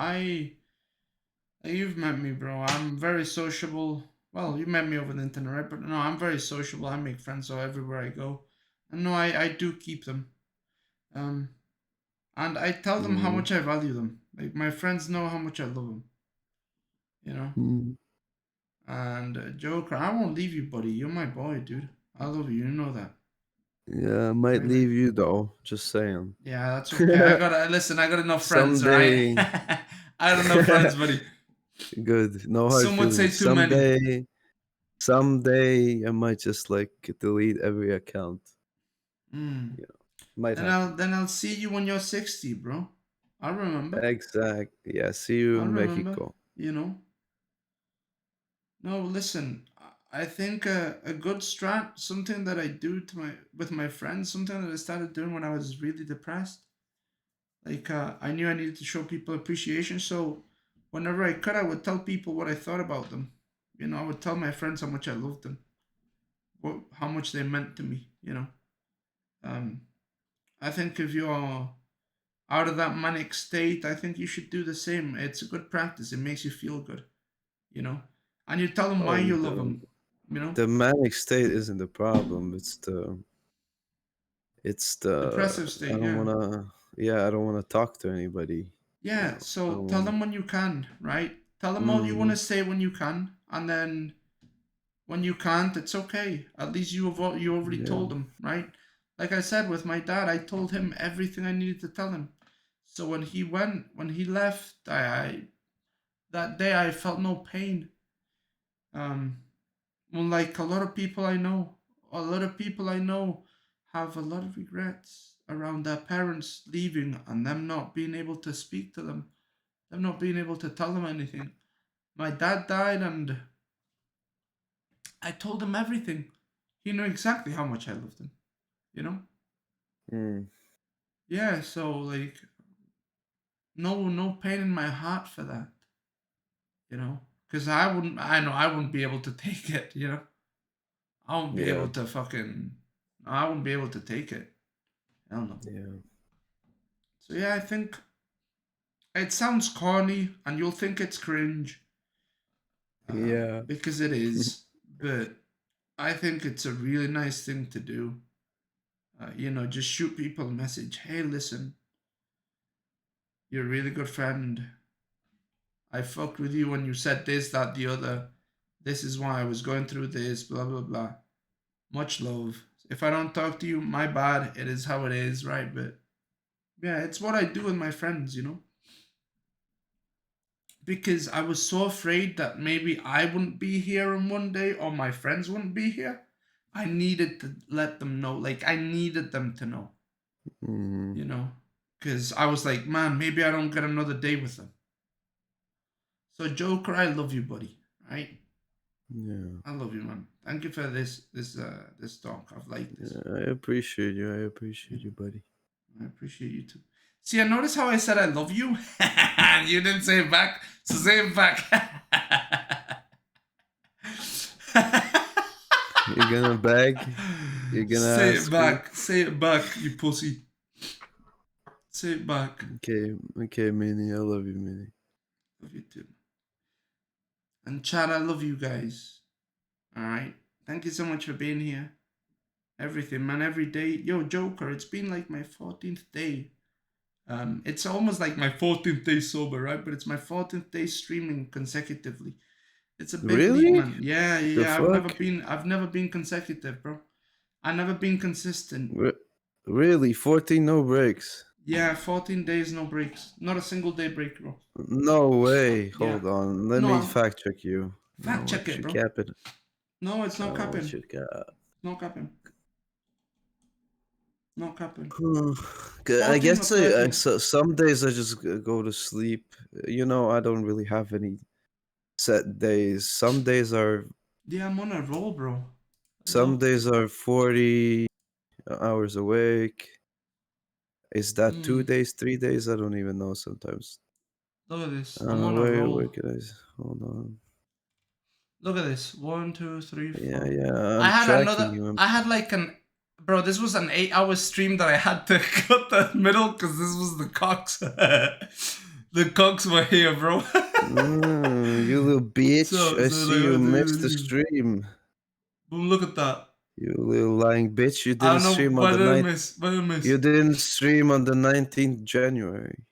you've met me, bro. I'm very sociable. Well, you met me over the internet, right? But no, I'm very sociable. I make friends so everywhere I go. And no, I do keep them. Um, and I tell them how Mm. much I value them. Like my friends know how much I love them. You know. Mm. And Joker, I won't leave you, buddy. You're my boy, dude. I love you. You know that, Yeah, I might right? Like, leave you though, just saying. yeah, that's okay. I got listen. I got enough friends, all right? Someday. I got enough friends, buddy. Good. No hard Some would say feelings. too many. Someday I might just like delete every account. Mm. Yeah, might Then happen. I'll see you when you're 60, bro. I'll remember. Exact. Yeah. See you I'll in remember. Mexico. You know. No, listen. I think a good strat, something that I do with my friends, something that I started doing when I was really depressed. Like I knew I needed to show people appreciation, so whenever I could, I would tell people what I thought about them. You know, I would tell my friends how much I loved them, how much they meant to me. You know, um, I think if you're out of that manic state, I think you should do the same. It's a good practice. It makes you feel good. You know, and you tell them why Oh, you love the them. You know, the manic state isn't the problem. It's the depressive I state. don't Yeah, wanna. Yeah, I don't wanna talk to anybody. yeah. I So don't tell wanna. them when you can, right? Tell them all you want Mm, to say when you can, and then when you can't, it's okay. At least you already yeah. told him, right? Like I said with my dad, I told him everything I needed to tell him. So when he left, I that day I felt no pain. Um, unlike a lot of people I know have a lot of regrets around their parents leaving and them not being able to speak to them not being able to tell them anything. My dad died and I told him everything. He knew exactly how much I loved him, you know? Mm, Yeah, so like no pain in my heart for that, you know? Cuz I know I wouldn't be able to take it, you know? I won't be yeah. able to fucking I wouldn't be able to take it. I don't know. Yeah. So yeah, I think it sounds corny and you'll think it's cringe Yeah. because it is, but I think it's a really nice thing to do. You know, just shoot people a message. Hey, listen, You're a really good friend. I fucked with you when you said this, that, the other. This is why I was going through this, blah, blah, blah. Much love. If I don't talk to you, my bad. It is how it is, right? But yeah, it's what I do with my friends, you know? Because I was so afraid that maybe I wouldn't be here in one day or my friends wouldn't be here. I needed to let them know. Like, I needed them to know, you know? Because I was like, man, maybe I don't get another day with them. So, Joker, I love you, buddy. Right? Yeah. I love you, man. Thank you for this talk. I've liked this. Yeah, I appreciate you. I appreciate you, buddy. I appreciate you too. See, I noticed how I said I love you, and you didn't say it back. So say it back. You're gonna beg? You're gonna say ask it back. Say it back, you pussy. Say it back. Okay, Minnie. I love you, Minnie. Love you too. And Chad, I love you guys. Alright? Thank you so much for being here. Everything, man. Every day. Yo, Joker, it's been like my 14th day. It's almost like my 14th day sober, right? But it's my 14th day streaming consecutively. It's a big Really? leap, man. Yeah. fuck? I've never been consecutive, bro. I've never been consistent. Really? 14 no breaks? Yeah, 14 days, no breaks. Not a single day break, bro. No way. Yeah. Hold on. Let No, me I'm- fact check you. Fact check it, bro. Cap it. No, it's not capping. Should cap. No capping. No capping. I guess 13. so some days I just go to sleep. You know, I don't really have any set days. Some days are Yeah, I'm on a roll, bro. some Look. days are 40 hours awake. Is that 2 days, 3 days? I don't even know sometimes. Look at this. I'm on a roll. Where can I hold on? Look at this. 1, 2, 3, 4. Yeah. I had tracking another. you. I had like an. Bro, this was an 8-hour stream that I had to cut the middle because this was the cocks. The cocks were here, bro. You little bitch. So I see you missed the stream. Boom, look at that. You little lying bitch. You I don't didn't know. stream What on the did I 9th. miss? What did I miss? You didn't stream on the 19th January.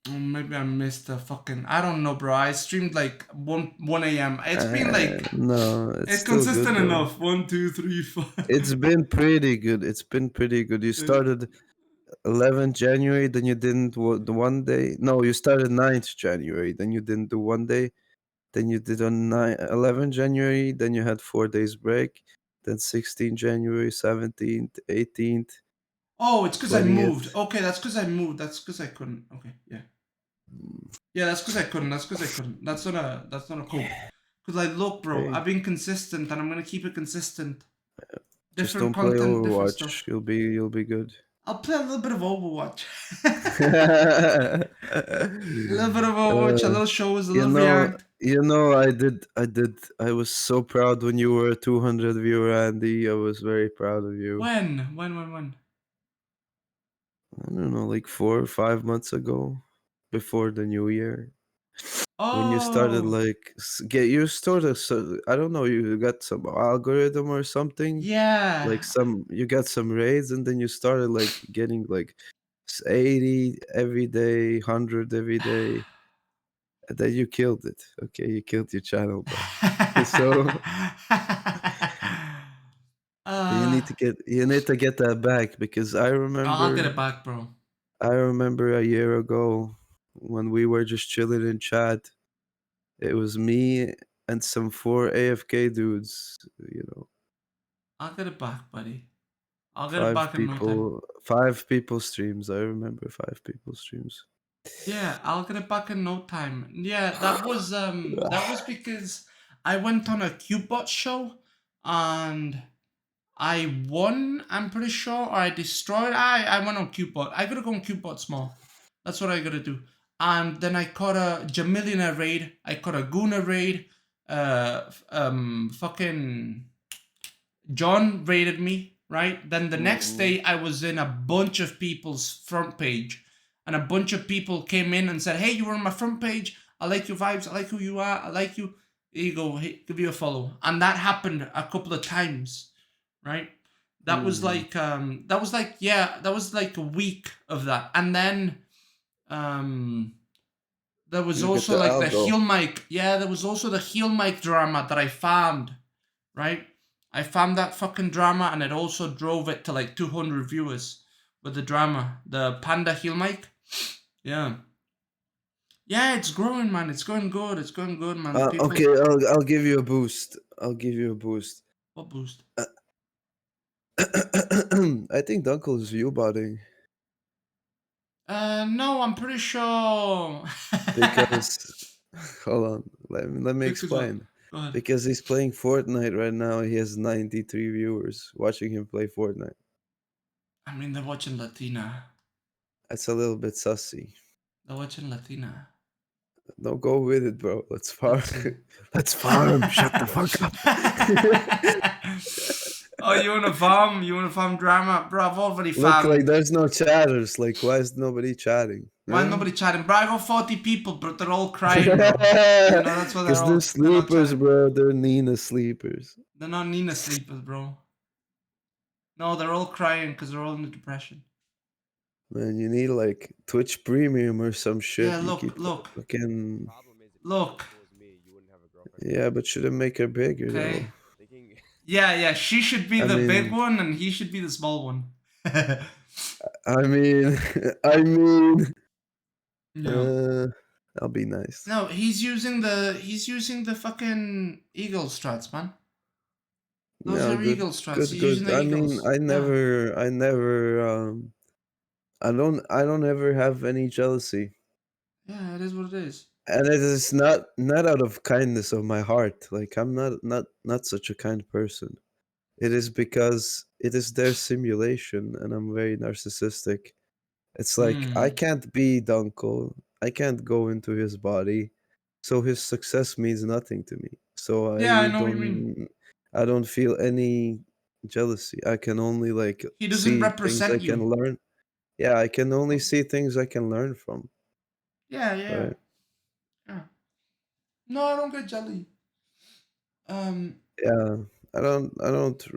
Oh, maybe I missed the fucking. I don't know, bro. I streamed like 1 a.m. It's been like. No, It's still consistent good, enough. 1, 2, 3, 4. It's been pretty good. It's been pretty good. You started 11th January, then you didn't the one day. No, you started 9th January, then you didn't do one day. Then you did on 11th January, then you had 4 days break. Then 16th January, 17th, 18th. Oh, it's because I 20th. moved. Okay, that's because I moved. That's because I couldn't. Okay, yeah. Yeah, that's because I couldn't. That's because I couldn't. That's not a cope. Because like, look, bro, Okay. I've been consistent, and I'm gonna keep it consisent. Just Different don't play content, different stuff. Overwatch. You'll be good. I'll play a little bit of Overwatch. A little bit of Overwatch, a little shows, a little react. You know, I was so proud when you were a 200 viewer, Andy. I was very proud of you. When? I don't know, like 4 or 5 months ago, before the new year. Oh. When you started, like, I don't know, you got some algorithm or something. Yeah. Like you got some raids, and then you started like getting like 80 every day, 100 every day. And then you killed it. Okay, you killed your channel, bro. So you need to get that back, because I remember I'll get it back, bro. I remember a year ago when we were just chilling in chat. It was me and some 4 AFK dudes, you know. I'll get it back, buddy. I'll get it back in no time. 5 people streams. I remember 5 people streams. Yeah, I'll get it back in no time. Yeah, that was because I went on a CubeBot show and I won, I'm pretty sure, or I destroyed. I went on CubeBot. I gotta go on CubeBot small. That's what I gotta do. And then I caught a Jamillionaire raid. I caught a Guna raid. Fucking John raided me, right? Then the next day I was in a bunch of people's front page. And a bunch of people came in and said, hey, you were on my front page. I like your vibes. I like who you are. I like you. Here you go. Hey, give you a follow. And that happened a couple of times, right? That was like, that was like a week of that. And then There was You get also the like the algo. heel mic. Yeah, there was also the heel mic drama that I farmed, right? I farmed that fucking drama, and it also drove it to like 200 viewers with the drama. The panda heel mic. Yeah. Yeah, it's growing, man. It's going good. It's going good, man. People. Okay, I'll give you a boost. I'll give you a boost. What boost? I think Dunkel is viewbotting No, I'm pretty sure. because hold on, let me Because what? explain. Go ahead. Because he's playing Fortnite right now. He has 93 viewers watching him play Fortnite. I mean, they're watching Latina. That's a little bit sussy. They're watching Latina. Don't go with it, bro. Let's farm. That's it. Let's farm. Shut the fuck up. Oh, you wanna farm? You wanna farm drama? Bro, I've already Look, farmed. like there's no chatters. Like, why is nobody chatting? Why Huh? nobody chatting? Bro, I got 40 people, but they're all crying, bro. That's why Because they're not sleepers, chatting. bro. They're Nina sleepers. They're not Nina sleepers, bro. No, they're all crying because they're all in the depression. Man, you need like Twitch Premium or some shit. Yeah, You look, keep look. fucking... Look. Yeah, but should it make her bigger Okay. though? Yeah, she should be I the big mean- one and he should be the small one. I mean, Yeah. I'll be nice. No, he's using the fucking eagle strats, man. Those No, are good, eagle strats. He's good. using the I mean, eagles. I Yeah. never, I don't ever have any jealousy, Yeah, it is what it is. and it is not out of kindness of my heart. Like I'm not such a kind person. It is because it is their simulation, and I'm very narcissistic. It's like I can't be Dunkel. I can't go into his body, so his success means nothing to me. So Yeah, I know what you mean. I don't feel any jealousy. I can only like He doesn't see things I represent can you. learn. Yeah, I can only see things I can learn from. Yeah. Right. Yeah. No, I don't get jelly. Yeah, I don't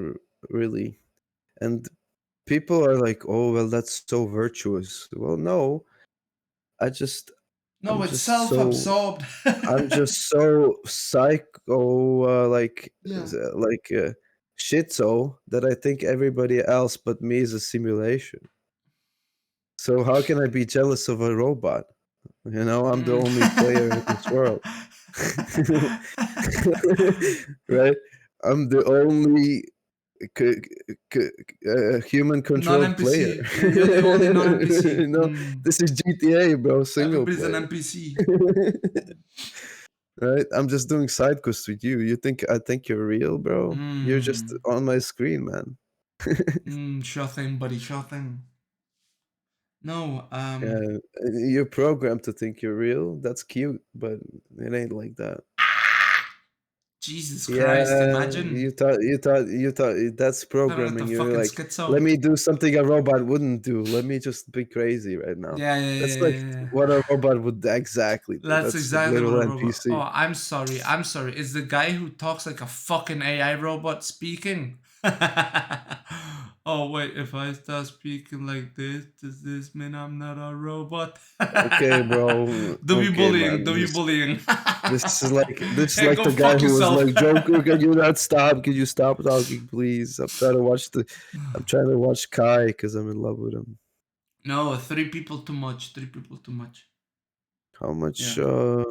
really. And people are like, "Oh, well, that's so virtuous." Well, no, No, I'm it's just so self-absorbed. I'm just so psycho, Yeah. schizo that I think everybody else but me is a simulation. So how can I be jealous of a robot? You know, I'm the only player in this world. Right? I'm the only human-controlled player. Non-NPC. Yeah, you're the only non-NPC. You know, this is GTA, bro. Single Everybody's player. an NPC. Right? I'm just doing side quests with you. I think you're real, bro? You're just on my screen, man. Sure thing, buddy. Sure thing. No, Yeah, you're programmed to think you're real. That's cute, but it ain't like that. Jesus Christ, imagine. You thought that's Talking about programming. the You're fucking like, schizo. let me do something a robot wouldn't do. Let me just be crazy right now. Yeah. That's like what a robot would exactly do. That's a exactly little what a robot. NPC. Oh, I'm sorry. Is the guy who talks like a fucking AI robot speaking? Oh wait, if I start speaking like this, does this mean I'm not a robot? Okay, bro. W Okay, bullying. man. W bullying. This is like Hey, go the guy fuck who was yourself. like, Joker, can you not stop? Can you stop talking, please? I'm trying to watch Kai because I'm in love with him. No, 3 people too much. 3 people too much. How much? Yeah.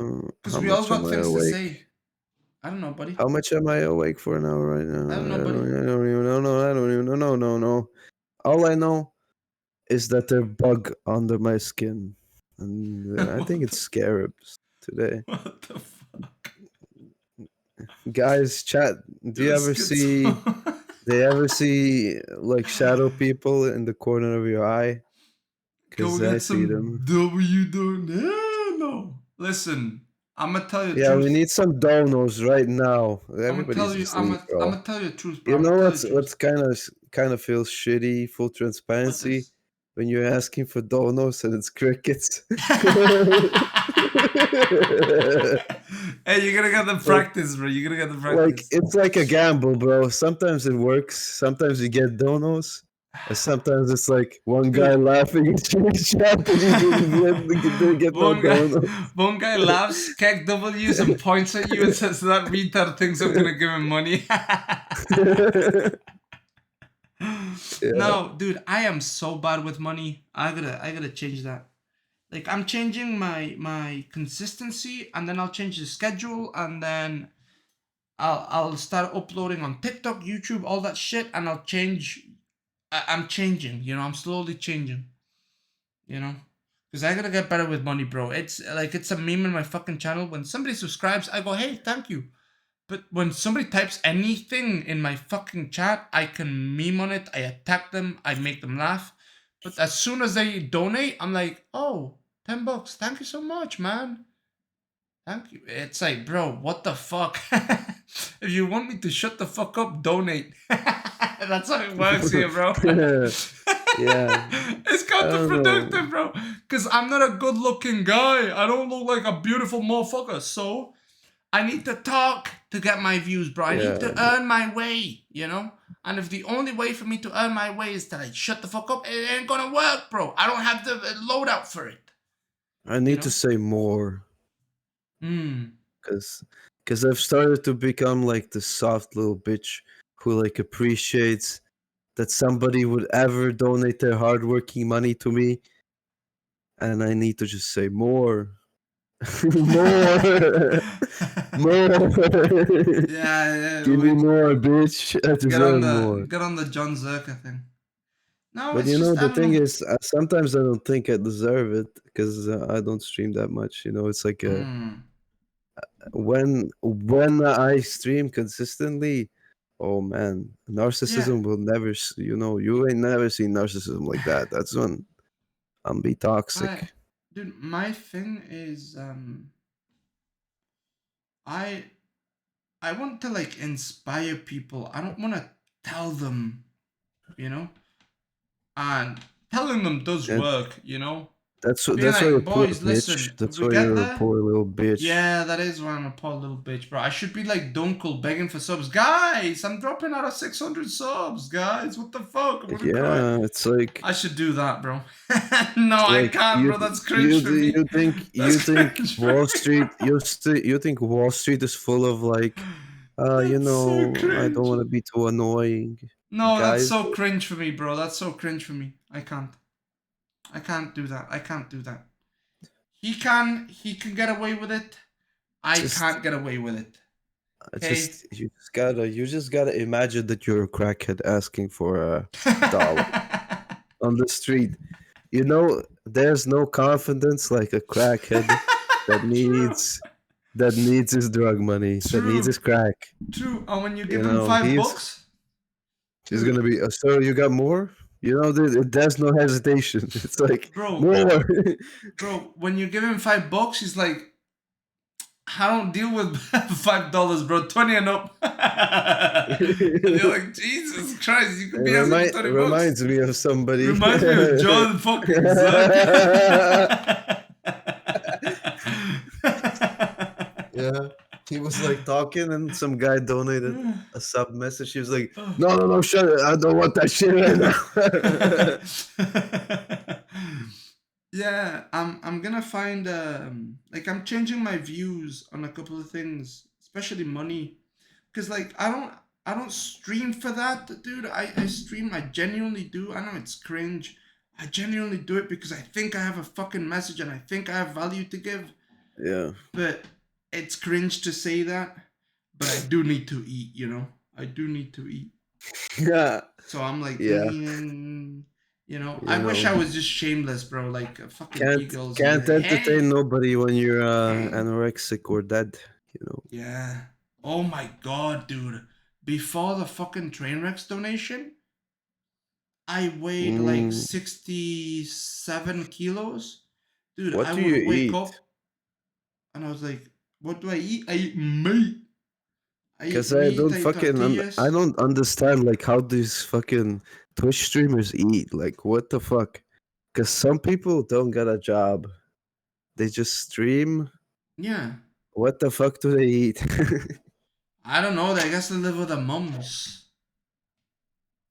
Because we all got am I things to awake? say. I don't know, buddy. How much am I awake for now? Right now? I don't know, buddy. I don't even know. No, I don't even know. No. All I know is that there bug under my skin, and I think it's scarabs today. What the fuck? Guys, chat. Do you ever see? Do you ever see like shadow people in the corner of your eye? Go Because I get see some them. W don't no. Listen, I'm gonna tell you the Yeah, truth. we need some donos right now. I'm Everybody's asleep, bro. gonna tell you the truth, bro. You know what's what's kind of feels shitty? Full transparency when you're asking for donos and it's crickets. Hey, you're gonna get the practice, bro. You're gonna get the practice. Like it's like a gamble, bro. Sometimes it works. Sometimes you get donos, And sometimes it's like one guy laughing in chat and he didn't get no donuts. One guy laughs, keg W's, and points at you and says that retard thinks I'm gonna give him money. No, dude, I am so bad with money. I gotta change that. Like, I'm changing my consistency, and then I'll change the schedule, and then I'll start uploading on TikTok, YouTube, all that shit, and I'll change. I'm changing, you know. I'm slowly changing, you know, because I gotta get better with money, bro. It's like it's a meme in my fucking channel. When somebody subscribes, I go, "Hey, thank you." But when somebody types anything in my fucking chat, I can meme on it. I attack them. I make them laugh. But as soon as they donate, I'm like, "Oh, $10. Thank you so much, man. Thank you." It's like, bro, what the fuck? If you want me to shut the fuck up, donate. That's how it works here, bro. Yeah. It's counterproductive, bro. Because I'm not a good looking guy. I don't look like a beautiful motherfucker. So I need to talk to get my views, bro. I need to earn my way, you know? And if the only way for me to earn my way is to like shut the fuck up, it ain't gonna work, bro. I don't have the loadout for it. I need to say more. Because I've started to become like the soft little bitch who like appreciates that somebody would ever donate their hardworking money to me. And I need to just say more. More. More. Yeah. Give me more, bitch. I deserve more. Get on the John Zerka thing. No, But it's you know, just, the thing is, sometimes I don't think I deserve it because I don't stream that much. You know, it's like when I stream consistently, oh man, narcissism will never. You know, you ain't never seen narcissism like that. That's when I'm be toxic. Dude, my thing is, I want to like inspire people. I don't want to tell them, you know, and telling them does work, you know. That's Being why you're like, poor, boys, bitch. listen, That's we why get you're there. a poor little bitch. Yeah, that is why I'm a poor little bitch, bro. I should be like Dunkel begging for subs. Guys, I'm dropping out of 600 subs, guys. What the fuck? I'm gonna cry. It's like I should do that, bro. No, I like can't, bro. That's cringe for me. You think Wall Street? You think Wall Street is full of like, you know, so I don't want to be too annoying. No, guys. that's so cringe for me, bro. That's so cringe for me. I can't do that. I can't do that. He can get away with it. I can't get away with it. Okay? You just gotta imagine that you're a crackhead asking for $1 on the street. You know, there's no confidence like a crackhead that needs his drug money, that needs his crack. True. And when you give him $5, he's gonna be, sir, you got more? You know, there's no hesitation. It's like, more. Bro, when you give him $5, he's like, I don't deal with $5, bro. 20 and up. And you're like, Jesus Christ, you could be asking for 20 bucks. Reminds me of somebody. Reminds me of John fucking Zuck. Yeah. He was like talking and some guy donated a sub message. He was like, no, shut it. I don't want that shit right now. Yeah, I'm gonna find like I'm changing my views on a couple of things, especially money, because like I don't stream for that, dude. I stream, I genuinely do. I know it's cringe. I genuinely do it because I think I have a fucking message and I think I have value to give. Yeah. But it's cringe to say that. But I do need to eat, you know. I do need to eat. Yeah. So I'm like, you know, I wish I was just shameless, bro. Like fucking eagles. Can't entertain nobody when you're anorexic or dead, you know. Yeah. Oh my god, dude. Before the fucking Trainwrecks donation, I weighed like 67 kilos. Dude, what I do would you wake eat? up and I was like, what do I eat? I eat meat. Because I don't understand like how these fucking Twitch streamers eat. Like, what the fuck? Because some people don't got a job. They just stream. Yeah. What the fuck do they eat? I don't know. I guess they live with their mums.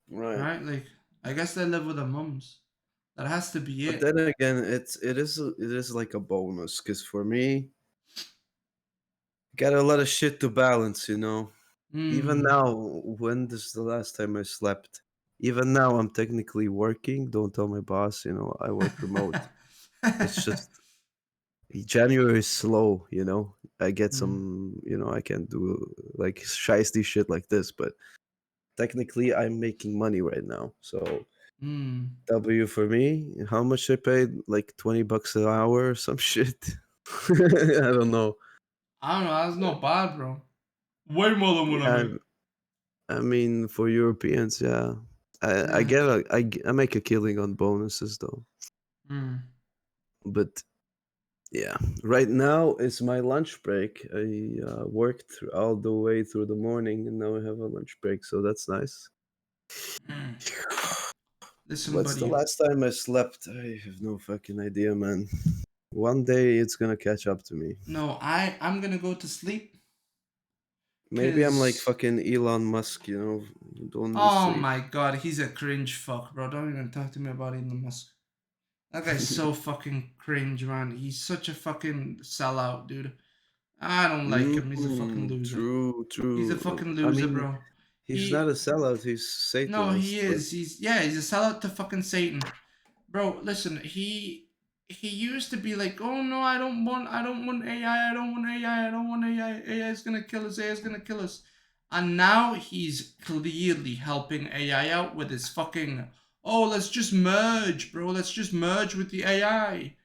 Right. Like, I guess they live with their mums. That has to be But it. then again, it is like a bonus because for me, got a lot of shit to balance. Even Mm. now, when this is the last time I slept? Even now, I'm technically working. Don't tell my boss. I work remote. It's just January is slow. I get Mm. some. I can do like shiesty shit like this, but technically, I'm making money right now. So Mm. W for me. How much I paid? Like $20 an hour or some shit. I don't know. I don't know. That's not bad, bro. Way more than what I Yeah, make. I mean for Europeans, yeah. I Yeah. get I make a killing on bonuses though. Mm. But yeah, right now it's my lunch break. I worked all the way through the morning, and now I have a lunch break, so that's nice. Mm. Listen, What's the buddy. last time I slept? I have no fucking idea, man. One day it's gonna catch up to me. No, I'm gonna go to sleep. Maybe I'm like Cause fucking Elon Musk, don't need oh sleep. my god, he's a cringe fuck, bro. Don't even talk to me about Elon Musk. That guy's so fucking cringe, man. He's such a fucking sellout, dude. I don't like him. He's a fucking loser. True, He's a true. fucking I loser, mean, bro. he's not He a sellout. He's no, he Satanist, but is. He's he's a sellout to fucking Satan. Bro, listen, he used to be like, oh no, I don't want AI, I don't want AI, I don't want AI, AI is gonna kill us, AI is gonna kill us. And now he's clearly helping AI out with his fucking, oh, let's just merge, bro, let's just merge with the AI.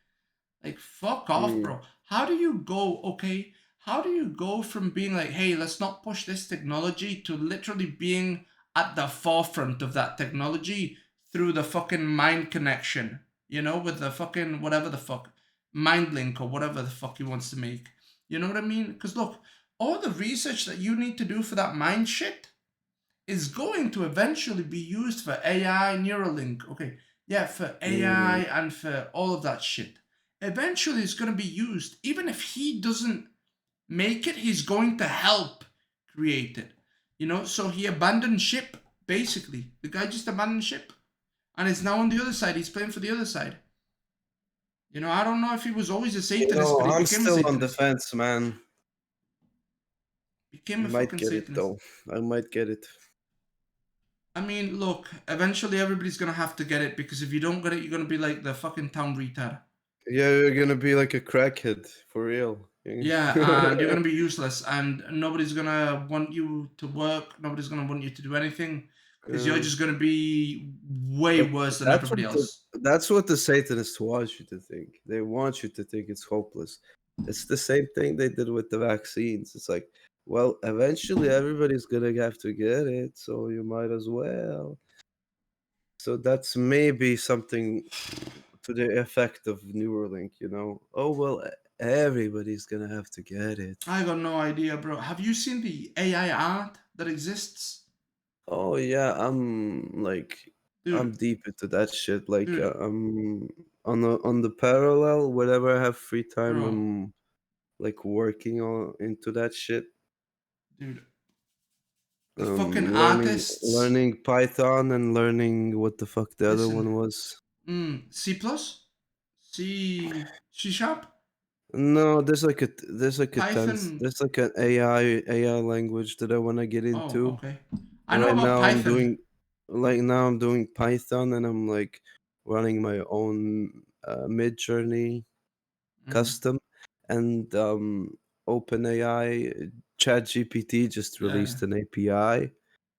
Like, fuck off, mm, bro. How do you go, okay? How do you go from being like, hey, let's not push this technology to literally being at the forefront of that technology through the fucking mind connection, with the fucking whatever the fuck, mind link or whatever the fuck he wants to make. You know what I mean? Because look, all the research that you need to do for that mind shit is going to eventually be used for AI Neuralink. Okay, yeah, for AI mm, and for all of that shit. Eventually, it's going to be used. Even if he doesn't make it, he's going to help create it. So he abandoned ship, basically. The guy just abandoned ship and is now on the other side. He's playing for the other side. I don't know if he was always a Satanist, but he I'm became a still on the Satanist. fence, man. I Became a might fucking get it Satanist. though. I might get it. I mean, look, eventually everybody's gonna have to get it because if you don't get it, you're gonna be like the fucking town retard. Yeah, you're gonna be like a crackhead for real. Yeah, and you're gonna be useless, and nobody's gonna want you to work. Nobody's gonna want you to do anything because you're Yeah. just gonna be way But worse than that's everybody what the else. that's what the Satanists want you to think. They want you to think it's hopeless. It's the same thing they did with the vaccines. It's like, well, eventually everybody's gonna have to get it, so you might as well. So that's maybe something to the effect of Neuralink. Oh well, everybody's gonna have to get it. I got no idea, bro. Have you seen the AI art that exists, Oh yeah, I'm dude? deep into that shit. Like Dude, I'm on the parallel. Whenever I have free time, bro, I'm like working on into that shit. dude. The fucking Learning artists. learning Python and learning what the fuck the other Listen, one was. C plus, C sharp, No, Python. there's like an AI language that I want to get Oh, into. okay. I know Right about now I'm Python. doing like now I'm doing Python, and I'm like running my own mid journey Mm, custom, and OpenAI ChatGPT just yeah, released an API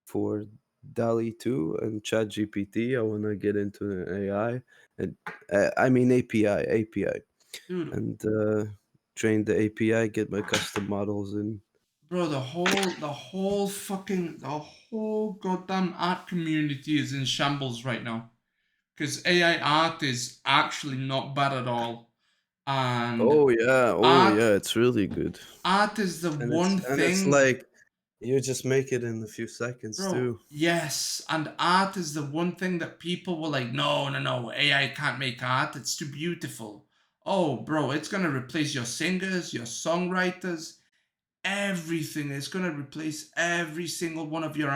for DALI 2 and ChatGPT. I want to get into an AI, and I mean API, dude, and train the API, get my custom models in. bro, the whole goddamn art community is in shambles right now because AI art is actually not bad at all, and Oh art yeah, it's really good, art is the and it's one and it's thing, like you just make it in a few seconds bro. too. Yes, and art is the one thing that people were like, no, no, no, AI can't make art. It's too beautiful. Oh, bro, it's gonna replace your singers, your songwriters, everything. It's gonna replace every single one of your